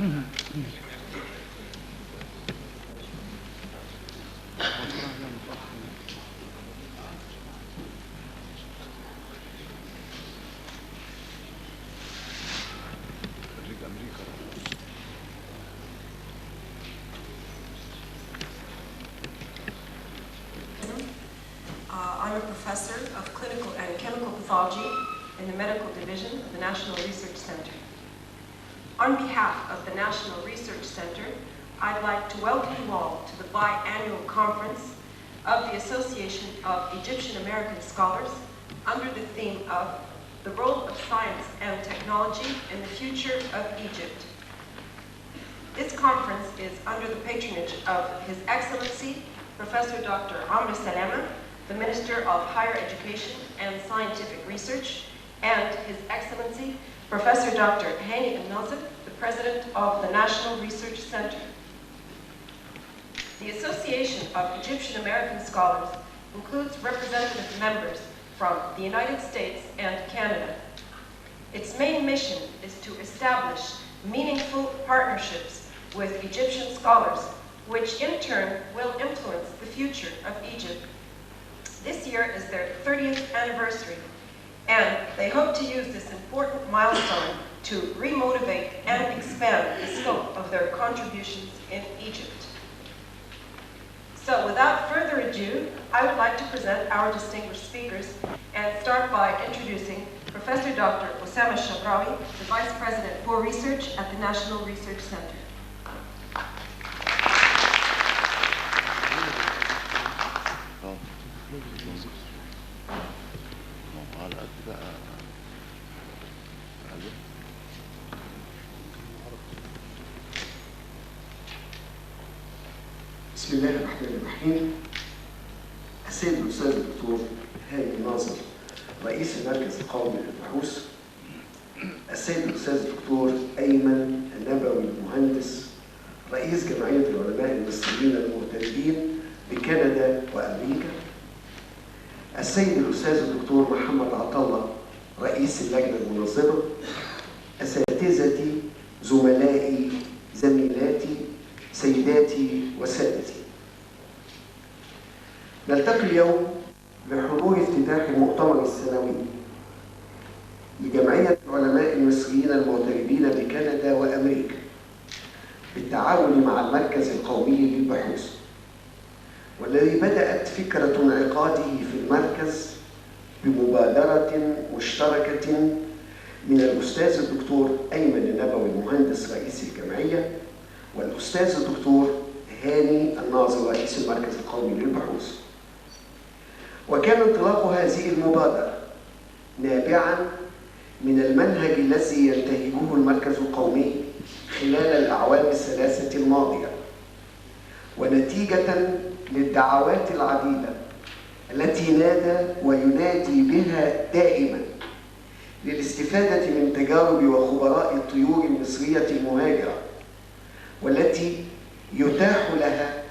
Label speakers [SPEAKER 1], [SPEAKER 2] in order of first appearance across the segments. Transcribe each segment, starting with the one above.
[SPEAKER 1] I'm a professor of clinical and chemical pathology in the medical division of the National Research Center. On behalf of the National Research Center, I'd like to welcome you all to the biannual conference of the Association of Egyptian American Scholars under the theme of the role of science and technology in the future of Egypt. This conference is under the patronage of His Excellency, Professor Dr. Amr Salama, the Minister of Higher Education and Scientific Research, and His Excellency, Professor Dr. Hani al-Nazif, the President of the National Research Center. The Association of Egyptian American Scholars includes representative members from the United States and Canada. Its main mission is to establish meaningful partnerships with Egyptian scholars, which in turn will influence the future of Egypt. This year is their 30th anniversary, and they hope to use this important milestone to remotivate and expand the scope of their contributions in Egypt. So without further ado, I would like to present our distinguished speakers and start by introducing Professor Dr. Osama Shabrawi, the Vice President for Research at the National Research Center.
[SPEAKER 2] بسم الله الرحمن الرحيم. السيد الأستاذ الدكتور هاني الناظر رئيس المركز القومي للبحوث، السيد الأستاذ الدكتور أيمن النبوي المهندس رئيس جمعيه العلماء المصريين المغتربين بكندا وأمريكا، السيد الأستاذ الدكتور محمد عطله رئيس اللجنة المنظمة، أساتذتي، زملائي، زميلاتي، سيداتي وسادتي. نلتقي اليوم بحضور افتتاح المؤتمر السنوي لجمعيه العلماء المصريين المغتربين بكندا وأمريكا بالتعاون مع المركز القومي للبحوث، والذي بدأت فكرة انعقاده في المركز بمبادرة مشتركة من الأستاذ الدكتور أيمن النبوي المهندس رئيس الجمعية والأستاذ الدكتور هاني الناظر رئيس المركز القومي للبحوث. وكان انطلاق هذه المبادرة نابعاً من المنهج الذي ينتهجه المركز القومي خلال الأعوام الثلاثة الماضية، ونتيجة للدعوات العديدة التي نادى وينادي بها دائماً للاستفادة من تجارب وخبراء الطيور المصرية المهاجرة، والتي يتاح لها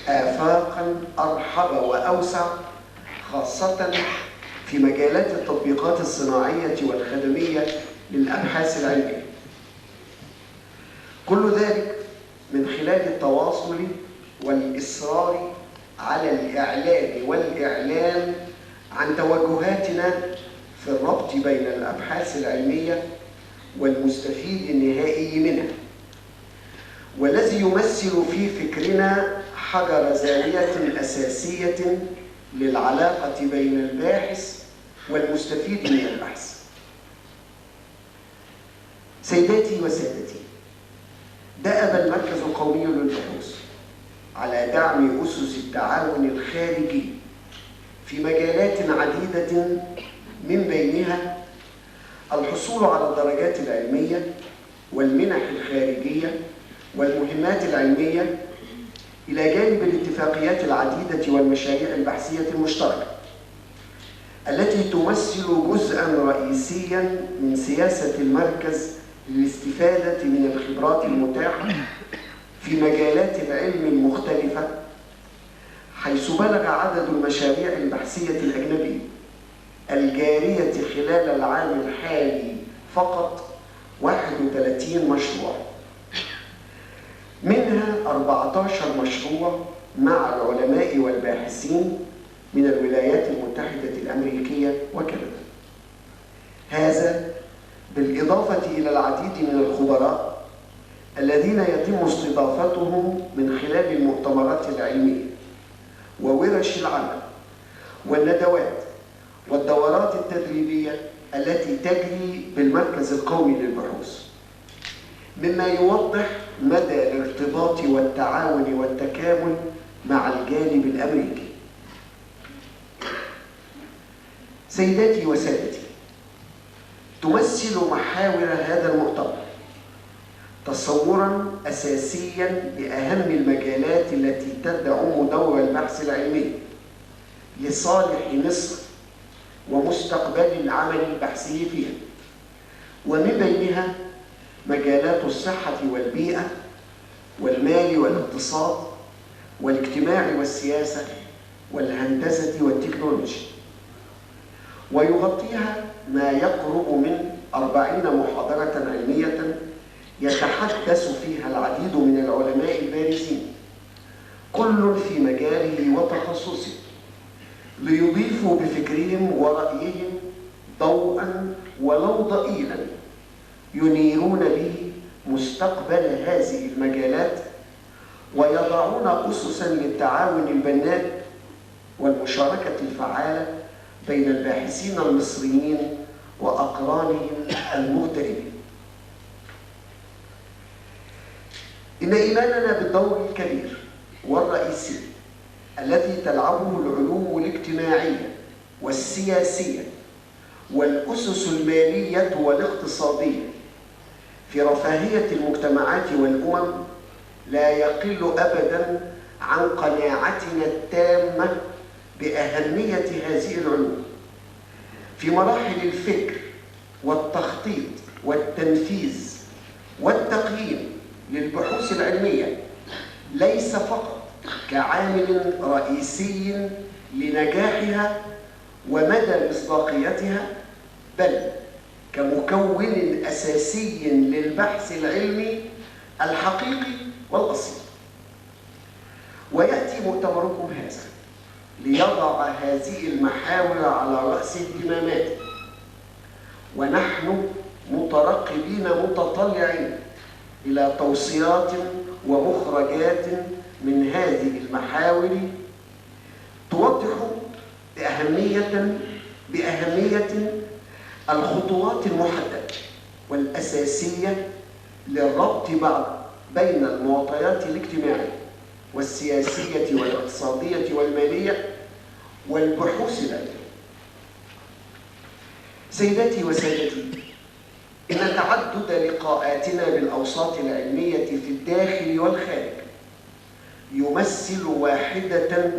[SPEAKER 2] آفاقاً أرحب وأوسع، خاصة في مجالات التطبيقات الصناعية والخدمية للأبحاث العلمية. كل ذلك من خلال التواصل والإصرار على الإعلان والإعلام عن توجهاتنا في الربط بين الأبحاث العلمية والمستفيد النهائي منها، والذي يمثل في فكرنا حجر زاوية أساسية للعلاقة بين الباحث والمستفيد من البحث. سيداتي وسادتي، دأب المركز القومي للبحوث على دعم أسس التعاون الخارجي في مجالات عديدة، من بينها الحصول على الدرجات العلمية والمنح الخارجية والمهمات العلمية، إلى جانب الاتفاقيات العديدة والمشاريع البحثية المشتركة التي تمثل جزءاً رئيسياً من سياسة المركز للاستفادة من الخبرات المتاحة في مجالات العلم المختلفة، حيث بلغ عدد المشاريع البحثية الأجنبية الجارية خلال العام الحالي فقط 31 مشروع، منها 14 مشروع مع العلماء والباحثين من الولايات المتحدة الأمريكية وكندا. هذا بالإضافة إلى العديد من الخبراء الذين يتم استضافتهم من خلال المؤتمرات العلمية وورش العمل والندوات والدورات التدريبية التي تجري بالمركز القومي للبحوث، مما يوضح مدى الارتباط والتعاون والتكامل مع الجانب الأمريكي. سيداتي وسادتي، تمثل محاور هذا المؤتمر تصوراً أساسياً لأهم المجالات التي تدعم دور البحث العلمي لصالح مصر ومستقبل العمل البحثي فيها، ومن بينها مجالات الصحة والبيئة والمال والاقتصاد والاجتماع والسياسة والهندسة والتكنولوجيا، ويغطيها ما يقرب من 40 محاضرة علمية يتحدث فيها العديد من العلماء البارزين، كل في مجاله وتخصصه، ليضيفوا بفكرهم ورأيهم ضوءا ولو ضئيلا ينيرون به مستقبل هذه المجالات، ويضعون أسسا للتعاون البناء والمشاركة الفعالة بين الباحثين المصريين وأقرانهم المغتربين. إن إيماننا بالدور الكبير والرئيسي الذي تلعبه العلوم الاجتماعية والسياسية والأسس المالية والاقتصادية في رفاهية المجتمعات والأمم لا يقل أبداً عن قناعتنا التامة بأهمية هذه العلوم في مراحل الفكر والتخطيط والتنفيذ والتقييم للبحوث العلمية، ليس فقط كعامل رئيسي لنجاحها ومدى مصداقيتها، بل كمكون أساسي للبحث العلمي الحقيقي والأصيل. ويأتي مؤتمركم هذا ليضع هذه المحاور على رأس اهتماماته، ونحن مترقبين متطلعين إلى توصيات ومخرجات من هذه المحاور توضح بأهمية الخطوات المحددة والأساسية للربط بين المعطيات الاجتماعية والسياسية والاقتصادية والمالية والبحوث العلمية. سيداتي وسادتي، إن تعدد لقاءاتنا بالأوساط العلمية في الداخل والخارج يمثل واحدة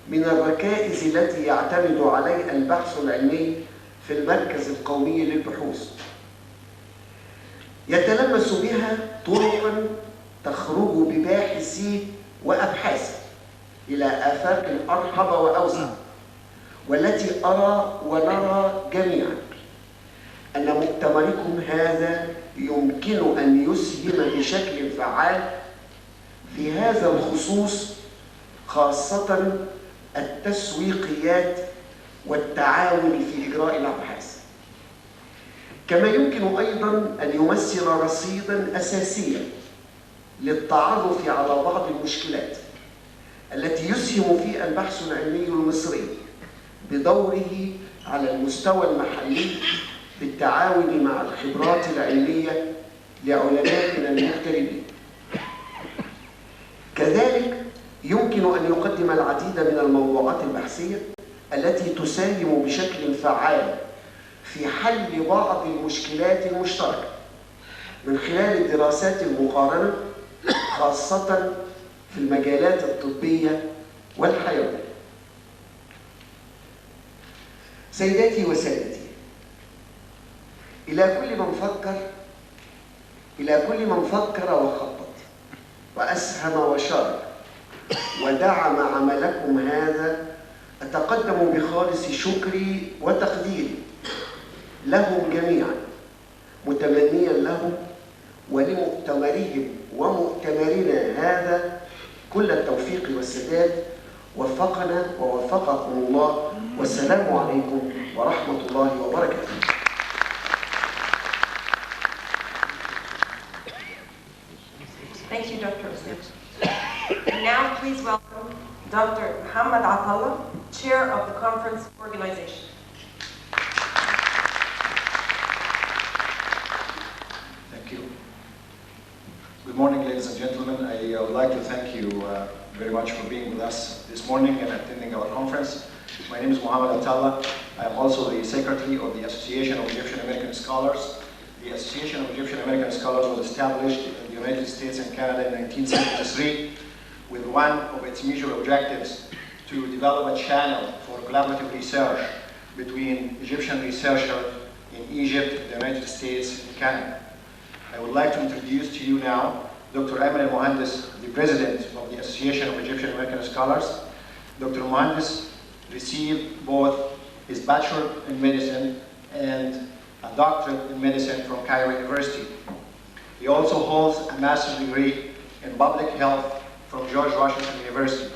[SPEAKER 2] من الركائز التي يعتمد عليها البحث العلمي في المركز القومي للبحوث، يتلمس بها طرقاً تخرج بباحثيه وأبحاثه إلى آفاق أرحب وأوسع، والتي أرى ونرى جميعاً أن مؤتمركم هذا يمكن أن يسهم بشكل فعال في هذا الخصوص، خاصة التسويقيات والتعاون في إجراء الأبحاث. كما يمكن أيضاً أن يمثل رصيداً أساسياً للتعرف على بعض المشكلات التي يسهم فيها البحث العلمي المصري بدوره على المستوى المحلي بالتعاون مع الخبرات العلمية لعلمائنا المغتربين. كذلك يمكن أن يقدم العديد من الموضوعات البحثية التي تساهم بشكل فعال في حل بعض المشكلات المشتركة من خلال الدراسات المقارنة، خاصة في المجالات الطبية والحيوية. سيداتي وسادتي، إلى كل من فكر وخطط وأسهم وشارك ودعم عملكم هذا، أتقدم بخالص شكري وتقديري لهم جميعا، متمنيا لهم ولمؤتمرهم ومؤتمرنا هذا كل التوفيق والسداد. وفقنا ووفقكم الله، والسلام عليكم ورحمة الله وبركاته.
[SPEAKER 1] Thank you, Dr. Osip. And now please welcome Dr. Muhammad Atallah, Chair of the Conference Organization.
[SPEAKER 3] Thank you. Good morning, ladies and gentlemen. I would like to thank you very much for being with us this morning and attending our conference. My name is Muhammad Atallah. I am also the Secretary of the Association of Egyptian American Scholars. The Association of Egyptian American Scholars was established in the United States and Canada in 1973 with one of its major objectives to develop a channel for collaborative research between Egyptian researchers in Egypt, the United States, and Canada. I would like to introduce to you now Dr. Ayman al-Mohandes, the President of the Association of Egyptian American Scholars. Dr. Mohandes received both his Bachelor in Medicine and a Doctorate in Medicine from Cairo University. He also holds a Master's degree in Public Health from George Washington University.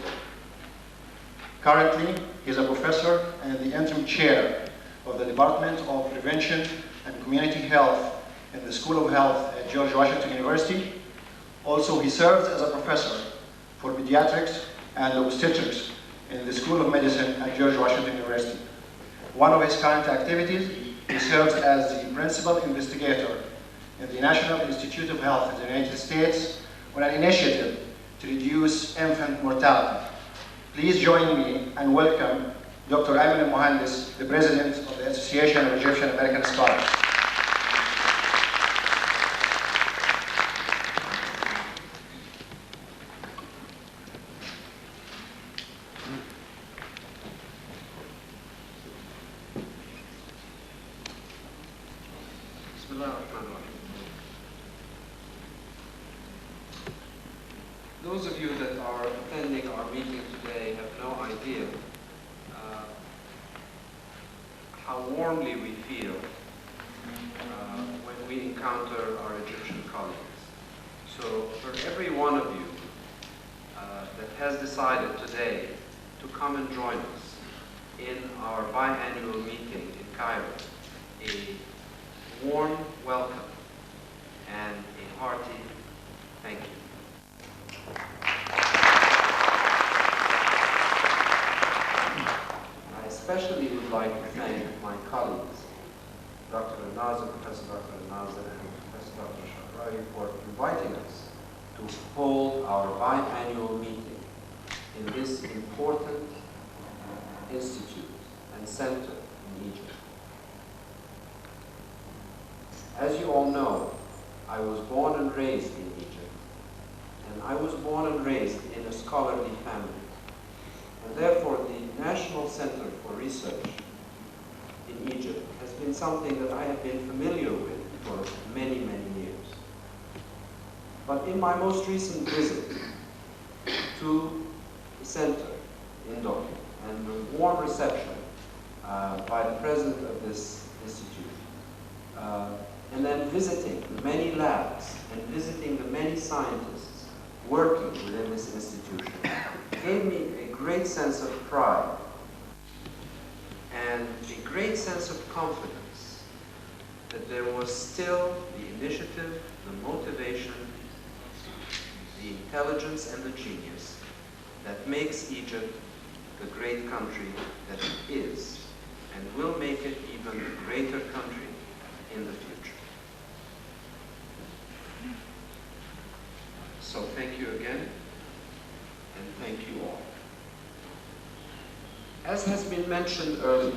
[SPEAKER 3] Currently, he is a professor and the interim chair of the Department of Prevention and Community Health in the School of Health at George Washington University. Also, he serves as a professor for pediatrics and obstetrics in the School of Medicine at George Washington University. One of his current activities, he serves as the principal investigator in the National Institute of Health in the United States on an initiative to reduce infant mortality. Please join me and welcome Dr. Ayman al-Mohandes, the President of the Association of Egyptian American Scholars.
[SPEAKER 4] Those of you that are attending our meeting today have no idea how warmly we feel when we encounter our Egyptian colleagues. So for every one of you that has decided today to come and join us in our biannual meeting in Cairo, a warm welcome and a hearty thank you. I especially would like to thank my colleagues, Dr. Al-Nazir, Professor Dr. Al-Nazir, and Professor Dr. Shahrari, for inviting us to hold our biannual meeting in this important institute and center in Egypt. As you all know, I was born and raised in Egypt, and I was born and raised in a scholarly family. And therefore, the National Center for Research in Egypt has been something that I have been familiar with for many, many years. But in my most recent visit to the center in Doha, and the warm reception by the president of this institute, and then visiting the many labs and visiting the many scientists working within this institution, gave me a great sense of pride and a great sense of confidence that there was still the initiative, the motivation, the intelligence, and the genius that makes Egypt the great country that it is, and will make it even a greater country in the future. So thank you again, and thank you all. As has been mentioned earlier,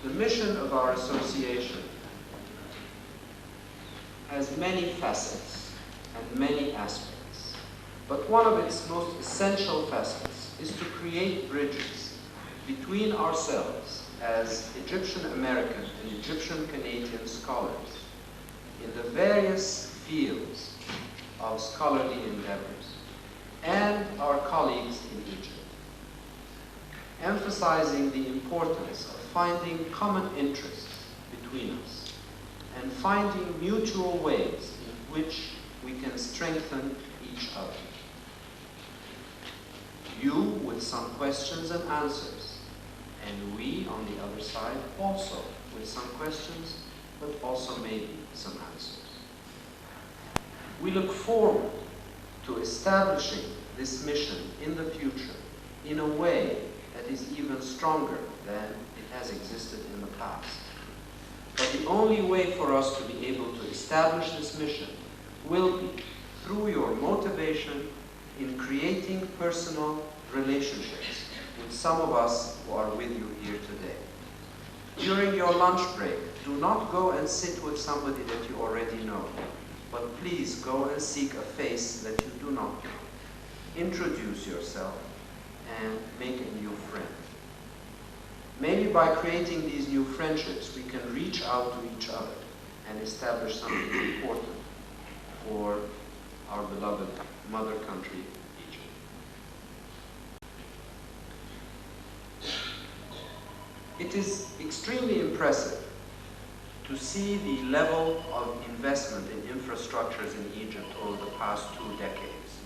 [SPEAKER 4] the mission of our association has many facets and many aspects, but one of its most essential facets is to create bridges between ourselves as Egyptian American and Egyptian Canadian scholars in the various fields of scholarly endeavors and our colleagues in Egypt, emphasizing the importance of finding common interests between us and finding mutual ways in which we can strengthen each other. You with some questions and answers, and we on the other side also with some questions, but also maybe some answers. We look forward to establishing this mission in the future in a way that is even stronger than it has existed in the past. But the only way for us to be able to establish this mission will be through your motivation in creating personal relationships with some of us who are with you here today. During your lunch break, do not go and sit with somebody that you already know, but please go and seek a face that you do not know. Introduce yourself and make a new friend. Maybe by creating these new friendships, we can reach out to each other and establish something important for our beloved mother country, Egypt. It is extremely impressive to see the level of investment in infrastructures in Egypt over the past 2 decades.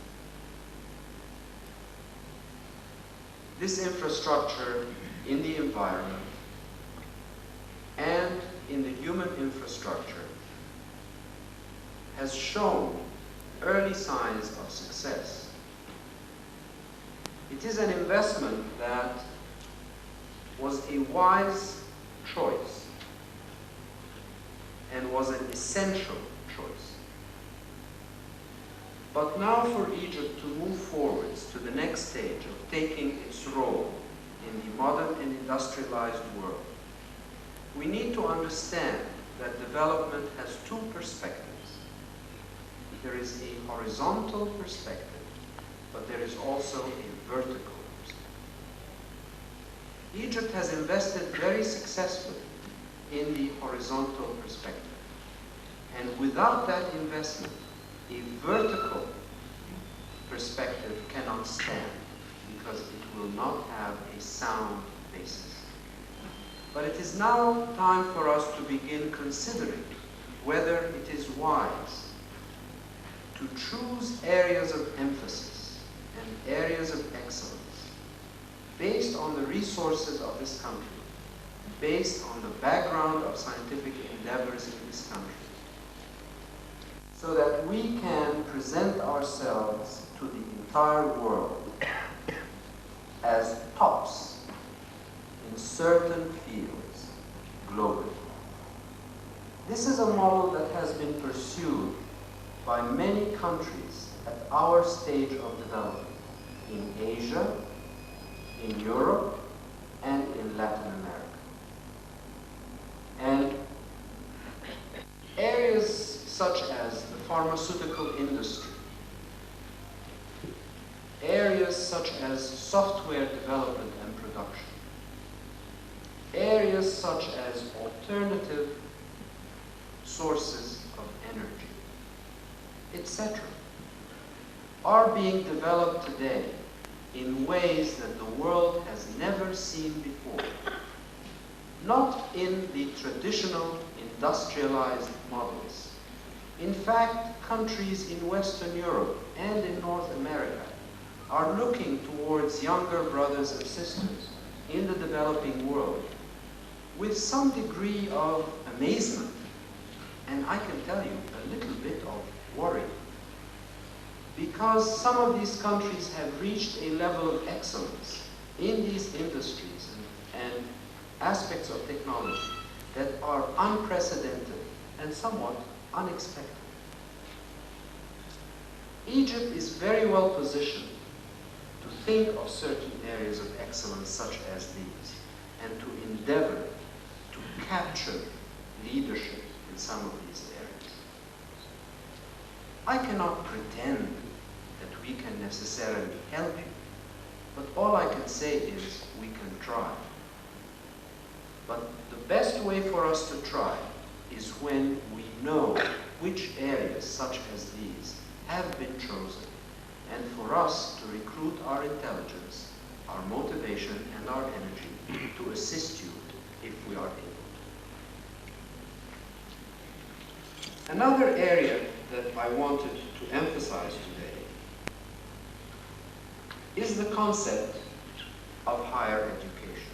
[SPEAKER 4] This infrastructure in the environment and in the human infrastructure has shown early signs of success. It is an investment that was a wise choice and was an essential choice. But now for Egypt to move forwards to the next stage of taking its role in the modern and industrialized world, we need to understand that development has 2 perspectives. There is a horizontal perspective, but there is also a vertical perspective. Egypt has invested very successfully in the horizontal perspective. And without that investment, a vertical perspective cannot stand because it will not have a sound basis. But it is now time for us to begin considering whether it is wise to choose areas of emphasis and areas of excellence based on the resources of this country, based on the background of scientific endeavors in this country, so that we can present ourselves to the entire world as tops in certain fields globally. This is a model that has been pursued by many countries at our stage of development in Asia, in Europe, and in Latin America. And areas such as the pharmaceutical industry, areas such as software development and production, areas such as alternative sources of energy, etc., are being developed today in ways that the world has never seen before. Not in the traditional industrialized models. In fact, countries in Western Europe and in North America are looking towards younger brothers and sisters in the developing world with some degree of amazement, and I can tell you a little bit of worry. Because some of these countries have reached a level of excellence in these industries and aspects of technology that are unprecedented and somewhat unexpected. Egypt is very well positioned to think of certain areas of excellence such as these and to endeavor to capture leadership in some of these areas. I cannot pretend that we can necessarily help you, but all I can say is we can try. But the best way for us to try is when we know which areas such as these have been chosen, and for us to recruit our intelligence, our motivation, and our energy to assist you if we are able. Another area that I wanted to emphasize today is the concept of higher education.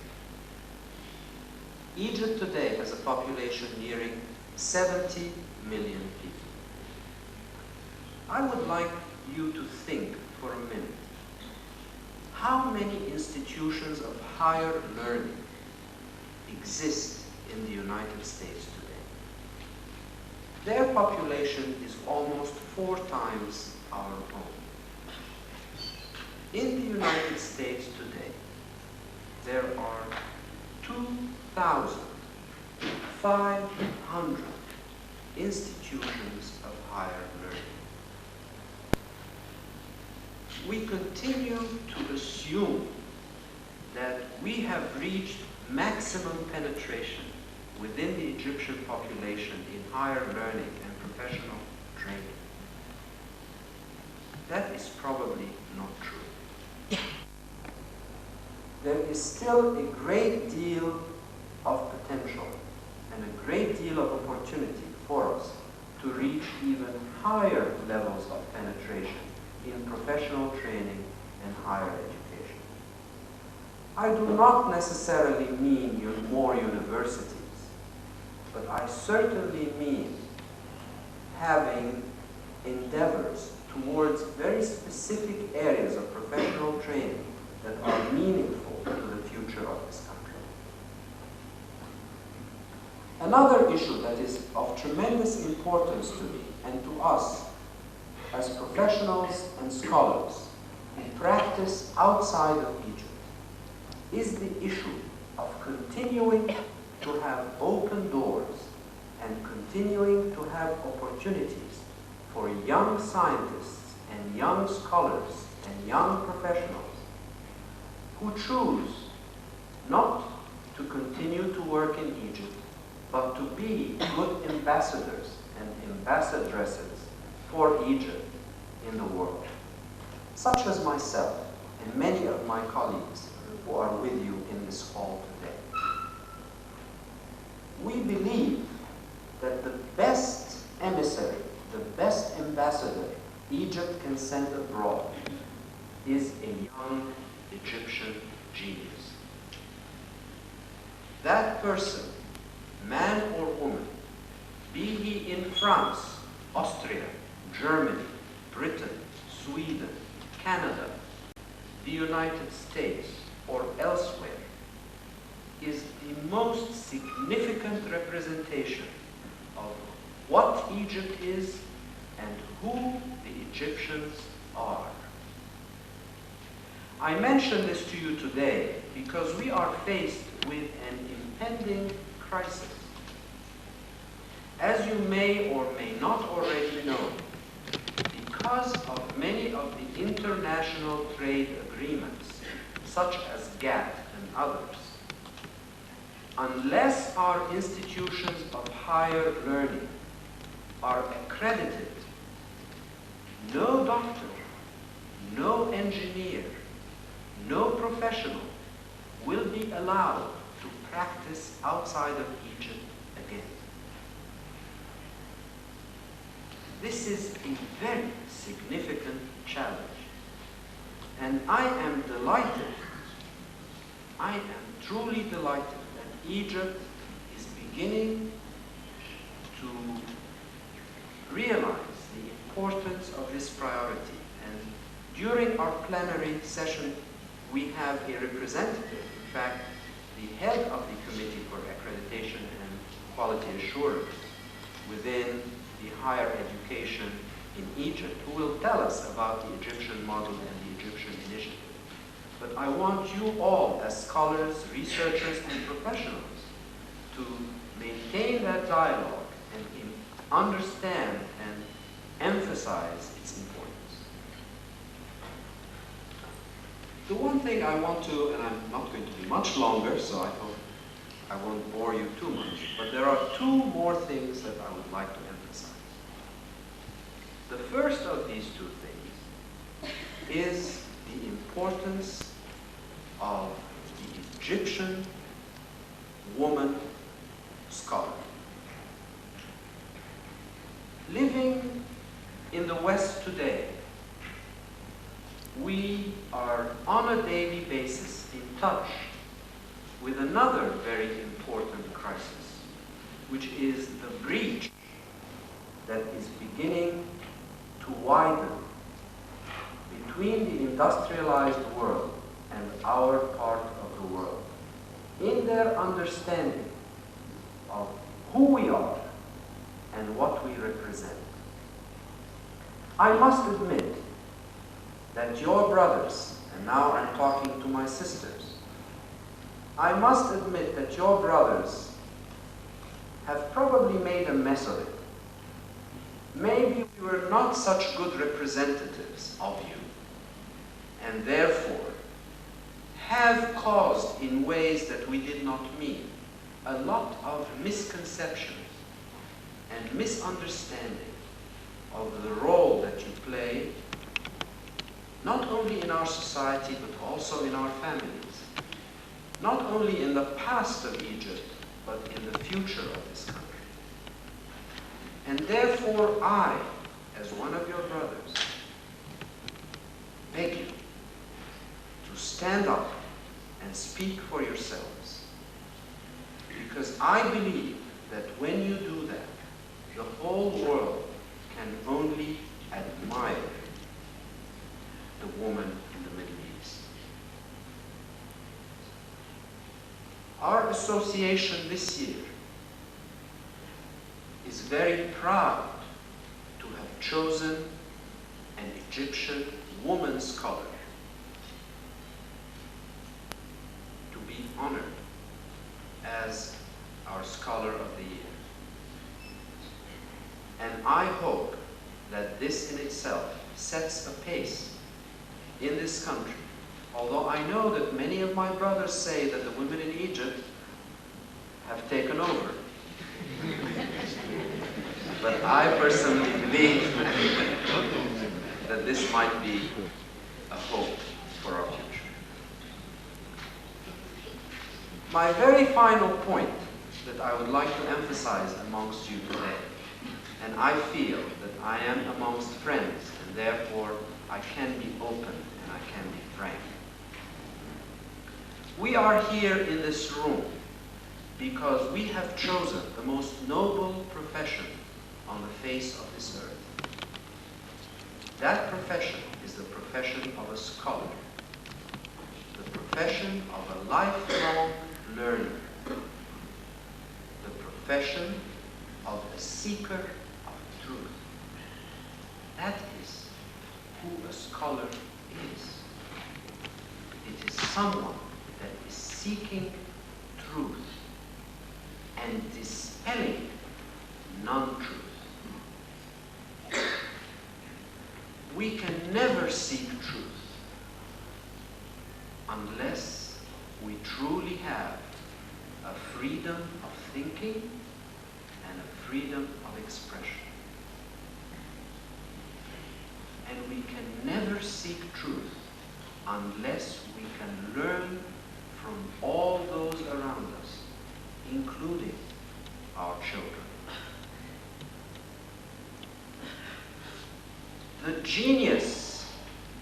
[SPEAKER 4] Egypt today has a population nearing 70 million people. I would like you to think for a minute, how many institutions of higher learning exist in the United States today? Their population is almost 4 times our own. In the United States today, there are 2,500 institutions of higher learning. We continue to assume that we have reached maximum penetration within the Egyptian population in higher learning and professional training. That is probably not true. There is still a great deal of potential and a great deal of opportunity for us to reach even higher levels of penetration in professional training and higher education. I do not necessarily mean more universities, but I certainly mean having endeavors towards very specific areas of professional training that are meaningful to the future of this country. Another issue that is of tremendous importance to me and to us as professionals and scholars who practice outside of Egypt is the issue of continuing to have open doors and continuing to have opportunities for young scientists and young scholars and young professionals who choose not to continue to work in Egypt, but to be good ambassadors and ambassadresses for Egypt in the world, such as myself and many of my colleagues who are with you in this hall today. We believe that the best emissary, the best ambassador Egypt can send abroad is a young Egyptian genius. That person, man or woman, be he in France, Austria, Germany, Britain, Sweden, Canada, the United States, or elsewhere, is the most significant representation of what Egypt is and who the Egyptians are. I mention this to you today because we are faced with an impending crisis. As you may or may not already know, because of many of the international trade agreements, such as GATT and others, unless our institutions of higher learning are accredited, no doctor, no engineer, no professional will be allowed to practice outside of Egypt again. This is a very significant challenge, and I am delighted, I am truly delighted that Egypt is beginning to realize the importance of this priority. And during our plenary session, we have a representative, in fact, the head of the Committee for Accreditation and Quality Assurance within the higher education in Egypt, who will tell us about the Egyptian model and the Egyptian initiative. But I want you all, as scholars, researchers, and professionals, to maintain that dialogue and understand and emphasize its importance. The one thing I want to, and I'm not going to be much longer, so I hope I won't bore you too much, but there are 2 more things that I would like to emphasize. The first of these 2 things is the importance of the Egyptian woman scholar. Living the West today, we are on a daily basis in touch with another very important crisis, which is the breach that is beginning to widen between the industrialized world and our part of the world in their understanding of who we are and what we represent. I must admit that your brothers, and now I'm talking to my sisters, I must admit that your brothers have probably made a mess of it. Maybe we were not such good representatives of you, and therefore have caused, in ways that we did not mean, a lot of misconceptions and misunderstanding of the role that you play, not only in our society, but also in our families, not only in the past of Egypt, but in the future of this country. And therefore I, as one of your brothers, beg you to stand up and speak for yourselves. Because I believe that when you do that, the whole world can only admire the woman in the Middle East. Our association this year is very proud to have chosen an Egyptian woman scholar to be honored as our Scholar of the Year. And I hope that this in itself sets a pace in this country. Although I know that many of my brothers say that the women in Egypt have taken over. But I personally believe that this might be a hope for our future. My very final point that I would like to emphasize amongst you today, and I feel that I am amongst friends, and therefore I can be open and I can be frank. We are here in this room because we have chosen the most noble profession on the face of this earth. That profession is the profession of a scholar, the profession of a lifelong learner, the profession of a seeker of truth. That is who a scholar is. It is someone that is seeking truth and dispelling non-truth. We can never seek truth unless we truly have a freedom of thinking and a freedom of expression. And we can never seek truth unless we can learn from all those around us, including our children. The genius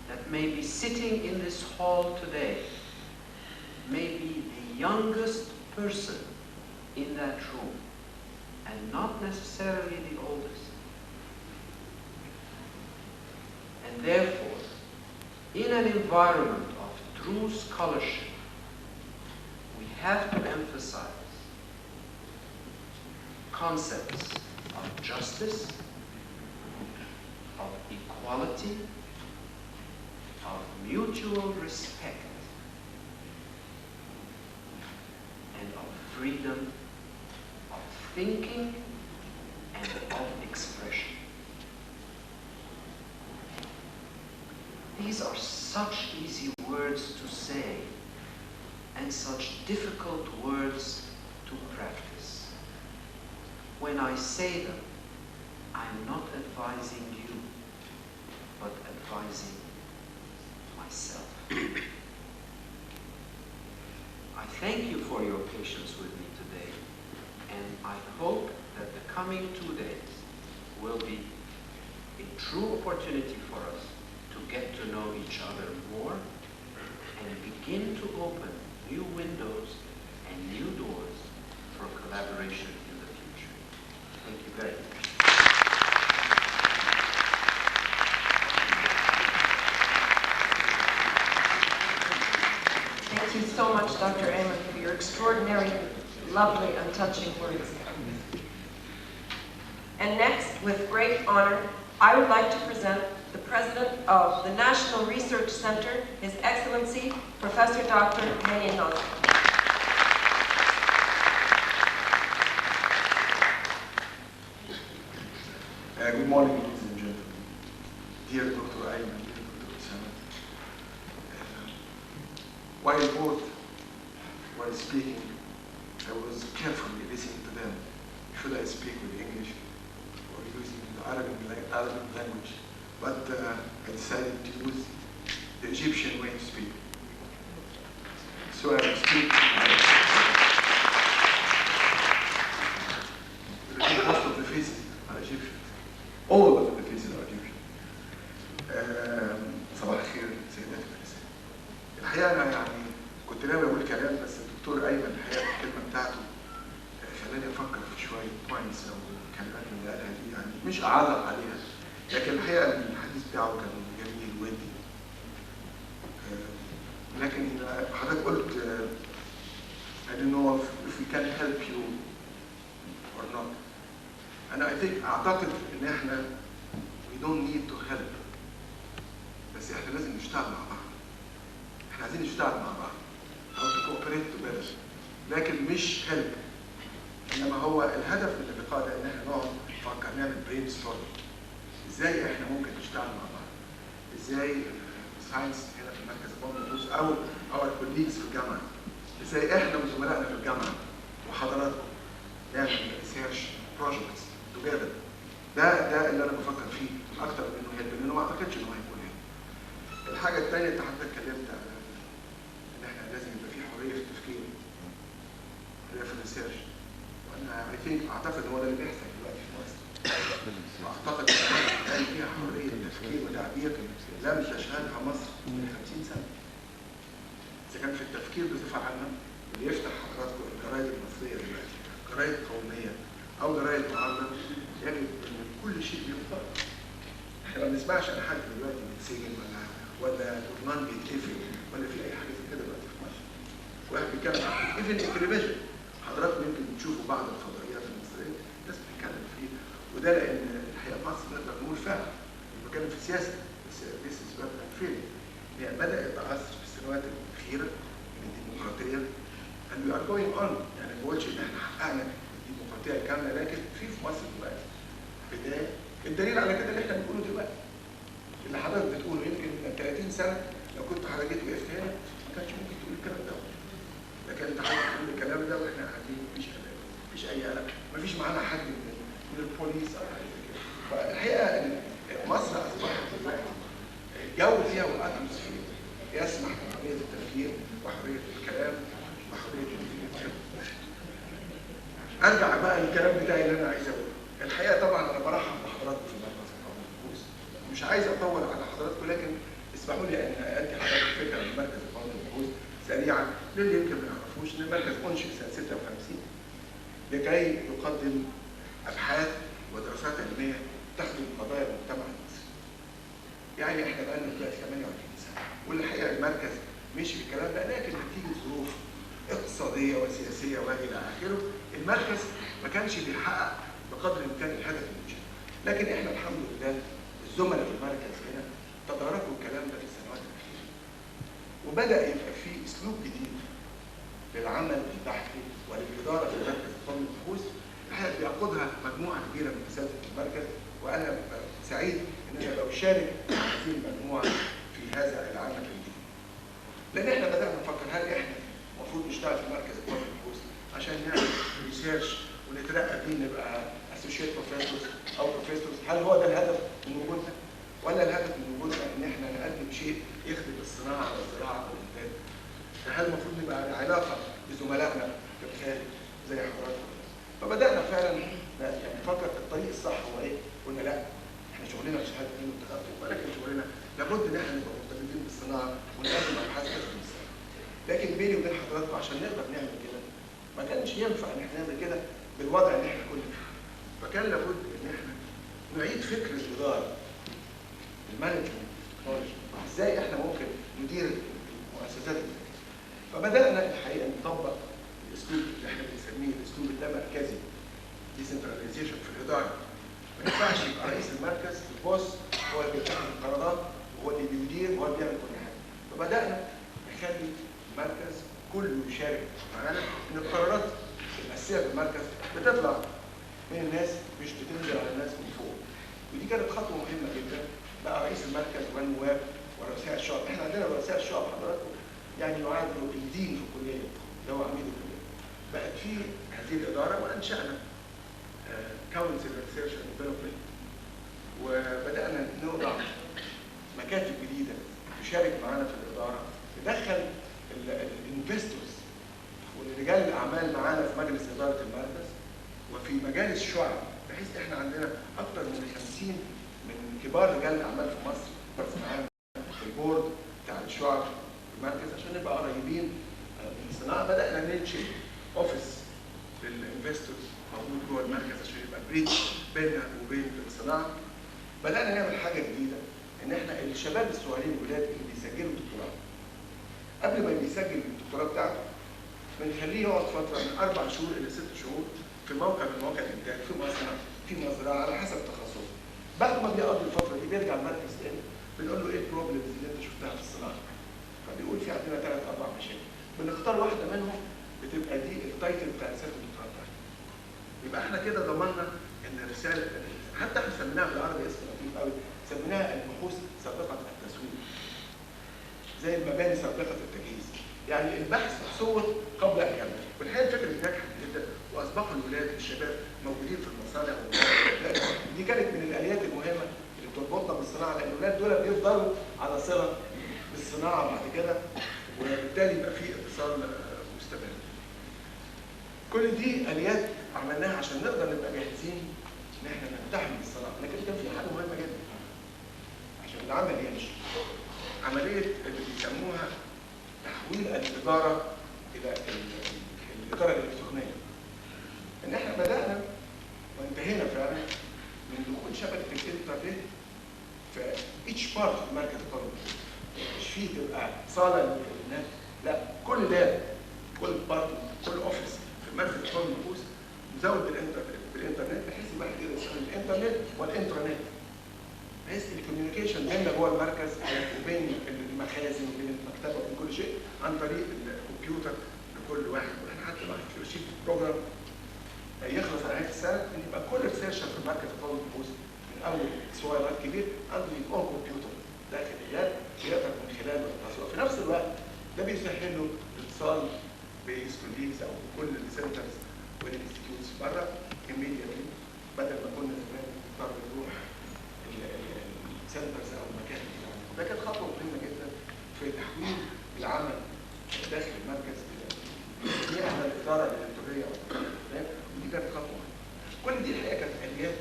[SPEAKER 4] that may be sitting in this hall today may be the youngest person in that room, and not necessarily the oldest. And therefore, in an environment of true scholarship, we have to emphasize concepts of justice, of equality, of mutual respect, and of freedom of thinking and of expression. These are such easy words to say and such difficult words to practice. When I say them, I'm not advising you, but advising myself. I thank you for your patience with me today, and I hope that the coming 2 days will be a true opportunity for us to get to know each other more and begin to open new windows and new doors for collaboration in the future. Thank you very much.
[SPEAKER 1] Thank you so much, Dr. Ayman, for your extraordinary, lovely, and touching words. And next, with great honor, I would like to present the President of the National Research Center, His Excellency, Professor Dr. Mene Nazım.
[SPEAKER 5] Good morning, ladies and gentlemen. Dear Dr. Ayman, dear Dr. Osama. While both were speaking, I was carefully listening to them. Should I speak with English or using the Arabic language? But I decided to use the Egyptian way to speak. So I will speak. Most of the faces are Egyptian. All of the faces are Egyptian. صباح الخير سيداتي ونسائي. الحقيقة أنا يعني كنت ناوي أقول كلام بس الدكتور أيمن الحقيقة الكلمة بتاعته خلاني أفكر في شوية بوينتس أو كلمات من اللي قالها دي، يعني مش أعلق عليها، لكن الحقيقة الحديث بتاعه كان جميل ودي. لكن حضرتك قلت I don't know if we can help you or not. أنا أعتقد إن إحنا we don't need to help، بس إحنا لازم نشتغل مع بعض. إحنا عايزين نشتغل مع بعض. how to cooperate together. لكن مش help. إنما هو الهدف من اللقاء ده إن إحنا نقعد نفكر نعمل برين ستورم. إزاي إحنا ممكن نشتغل مع بعض؟ إزاي ساينس هنا في مركز بومبوس أو our colleagues في الجامعة؟ إزاي إحنا وزملائنا في الجامعة وحضراتكم نعمل ريسيرش بروجكتس together. ده اللي أنا بفكر فيه أكتر من إنه هيلب، لأنه ما أعتقدش إنه هيكون هيلب. الحاجة الثانية أنت حضرتك اتكلمت على إن إحنا لازم يبقى في حرية في التفكير، حرية في الريسيرش. وأنا أعتقد هو ده اللي بيحصل دلوقتي في مصر. أعتقد إن فيها حرية تفكير وتعبير لم تشهدها مصر من 50 سنة. إذا كان في التفكير بصفة عامة، اللي يفتح حضراتكم الجرايد المصرية دلوقتي، جرايد قومية أو جرايد معارضة، يجد إن كل شيء بينطق. إحنا ما بنسمعش عن حد دلوقتي بيتسجن ولا جورنال بيتقفل ولا في أي حاجة زي كده دلوقتي في مصر. واحد بيتكلم عن إيفن التلفزيون، حضراتكم يمكن بتشوفوا بعض الفضائيات المصرية الناس بتتكلم فيه، وده لأن الحقيقة مصر نقدر نقول فعلا بنتكلم في السياسة، بس this is what I'm feeling. هي بدأت تعثر في السنوات الأخيرة من الديمقراطية and we are going on. يعني ما بقولش إن إحنا حققنا الديمقراطية الكاملة، لكن في مصر دلوقتي بداية. الدليل على كده اللي إحنا بنقوله دلوقتي، اللي حضرتك بتقوله يمكن من 30 سنة لو كنت حضرتك جيت وقفت هنا ما كانش ممكن تقول الكلام ده. لكن أنت حضرتك بتقول الكلام ده وإحنا قاعدين مفيش قلق، مفيش أي قلق، مفيش معانا حد من البوليس أو حاجة زي كده. فالحقيقة إن مصر أصبحت دلوقتي الجو فيها والأتموسفير يسمح بحرية التفكير وحرية الكلام وحرية الفكر. أرجع بقى للكلام بتاعي اللي أنا عايز أقوله. الحقيقة طبعا أنا برحب بحضراتكم في المركز القومي للبحوث. مش عايز أطول على حضراتكم، لكن اسمحوا لي أن أدي حضراتكم فكرة عن المركز القومي للبحوث سريعا للي يمكن ما يعرفوش إن المركز أنشئ سنة 56 لكي يقدم أبحاث ودراسات علمية تخدم قضايا المجتمع المصري. يعني احنا بقى لنا دلوقتي 28 سنة، والحقيقة المركز مشي بالكلام ده، لكن نتيجة ظروف اقتصادية وسياسية وإلى آخره المركز ما كانش بيحقق بقدر الإمكان الهدف المنشأ. لكن احنا الحمد لله الزملاء في المركز هنا تداركوا الكلام ده في السنوات الأخيرة، وبدأ يبقى في أسلوب جديد للعمل البحثي وللإدارة في المركز القومي للبحوث. الحقيقة بيقودها مجموعة كبيرة من أساتذة المركز، وأنا سعيد إن أنا بشارك مع هذه المجموعة في هذا العمل الجديد. لأن إحنا بدأنا نفكر هل إحنا المفروض نشتغل في مركز القومي للبحوث عشان نعمل ريسيرش ونترقى فيه نبقى اسوشيت بروفيسورز أو بروفيسورز؟ هل هو ده الهدف من وجودنا؟ ولا الهدف من وجودنا إن إحنا نقدم شيء يخدم الصناعة والزراعة والإنتاج؟ هل المفروض نبقى على علاقة بزملائنا في الخارج زي حضراتكم؟ فبدأنا فعلا يعني نفكر الطريق الصح هو إيه؟ قلنا لا، احنا شغلنا في شهاده علم التخصص، ولكن شغلنا لابد ان احنا نبقى مرتبطين بالصناعه ونقدم ابحاث اخر السنه. لكن بيني وبين حضراتكم عشان نقدر نعمل كده ما كانش ينفع ان احنا نعمل كده بالوضع اللي احنا كنا فيه. فكان لابد ان احنا نعيد فكر الاداره، المانجمنت، ازاي احنا ممكن ندير المؤسسات الذكيه. فبدانا الحقيقه نطبق الاسلوب اللي احنا بنسميه الاسلوب اللامركزي، ديسنتراليزيشن في الاداره. ما ينفعش يبقى رئيس المركز البوس هو اللي بيتخذ القرارات وهو اللي بيدير وهو اللي بيعمل كل حاجه. فبدانا نخلي المركز كله يشارك معانا ان القرارات الاساسيه في المركز بتطلع من الناس مش بتنزل على الناس من فوق. ودي كانت خطوه مهمه جدا. بقى رئيس المركز والنواب ورؤساء الشعب، احنا عندنا رؤساء الشعب حضراتكم يعني يعادلوا الدين في الكليه اللي هو عميد الكليه. بقت في هذه الاداره وانشانا كونسل ريسيرش اند ديفلوبمنت، وبدانا نوضع مكاتب جديده تشارك معانا في الاداره، تدخل الانفستورز ورجال الاعمال معانا في مجلس اداره المركز وفي مجالس الشعب، بحيث احنا عندنا اكثر من 50 من كبار رجال الاعمال في مصر معانا في البورد بتاع الشعب في المركز عشان نبقى قريبين من الصناعه. بدانا ننشئ اوفيس للانفستورز موجود جوه المركز عشان يبقى بريدج بيننا وبين الصناعه. بدانا نعمل حاجه جديده، ان احنا الشباب الصغيرين الولاد اللي بيسجلوا دكتوراه قبل ما بيسجل الدكتوراه بتاعته بنخليه يقعد فتره من 4 شهور الى 6 شهور في موقع من مواقع الانتاج، في مصنع، في مزرعه، على حسب تخصصه. بعد ما بيقضي الفتره دي بيرجع المركز تاني، بنقول له ايه البروبلمز اللي انت شفتها في الصناعه؟ فبيقول في عندنا 3 4 مشاكل، بنختار واحده منهم بتبقى دي التايتل بتاع رساله الدكتوراه بتاعتنا. يبقى احنا كده ضمننا ان الرساله، حتى احنا سميناها بالعربي اسم لطيف قوي، سميناها البحوث سابقه التسويق، زي المباني سابقه التجهيز. يعني البحث صور قبل ان يعمل. والحقيقه الفكره دي نجحت جدا واصبحوا الولاد الشباب موجودين في المصانع دي كانت من الاليات المهمه اللي بتربطنا بالصناعه، لان الولاد دول بيفضلوا على صله بالصناعه بعد كده، وبالتالي يبقى في اتصال مستمر. كل دي اليات عملناها عشان نقدر نبقى جاهزين ان احنا نلتحم بالصناعه، لكن كان في حاجه مهمه جدا عشان العمل يمشي. عمليه اللي بيسموها تحويل الاداره الى الاداره الالكترونيه. ان احنا بدانا وانتهينا فعلا من دخول شبكه الانترنت في each part في المركز القومي. مش فيه تبقى صاله للناس، لا، كل لاب، كل بارت، كل اوفيس في المركز القومي للنفوس مزود بالانترنت، بحيث الواحد يقدر يستخدم الانترنت والانترنت، بحيث الكوميونيكيشن بيننا جوه المركز وبين المخازن وبين المكتبه وبين كل شيء عن طريق الكمبيوتر لكل واحد. واحنا حتى الواحد في رشيد بروجرام يخلص على نهايه السنه ان يبقى كل ريسيرشر في المركز القومي للنفوس من اول صغير لغايه كبير عنده يبقى كمبيوتر داخل اللاب يقدر من خلاله التواصل. في نفس الوقت ده بيسهل له الاتصال بالكوليجز او بكل السنترز والانستيتيوتس بره immediately، بدل ما كنا زمان نضطر نروح السنترز او المكان بتاعنا. ده كانت خطوه مهمه جدا في تحويل العمل داخل المركز الى احنا الاداره الالكترونيه، ودي كانت خطوه مهمه. كل دي الحقيقه كانت اليات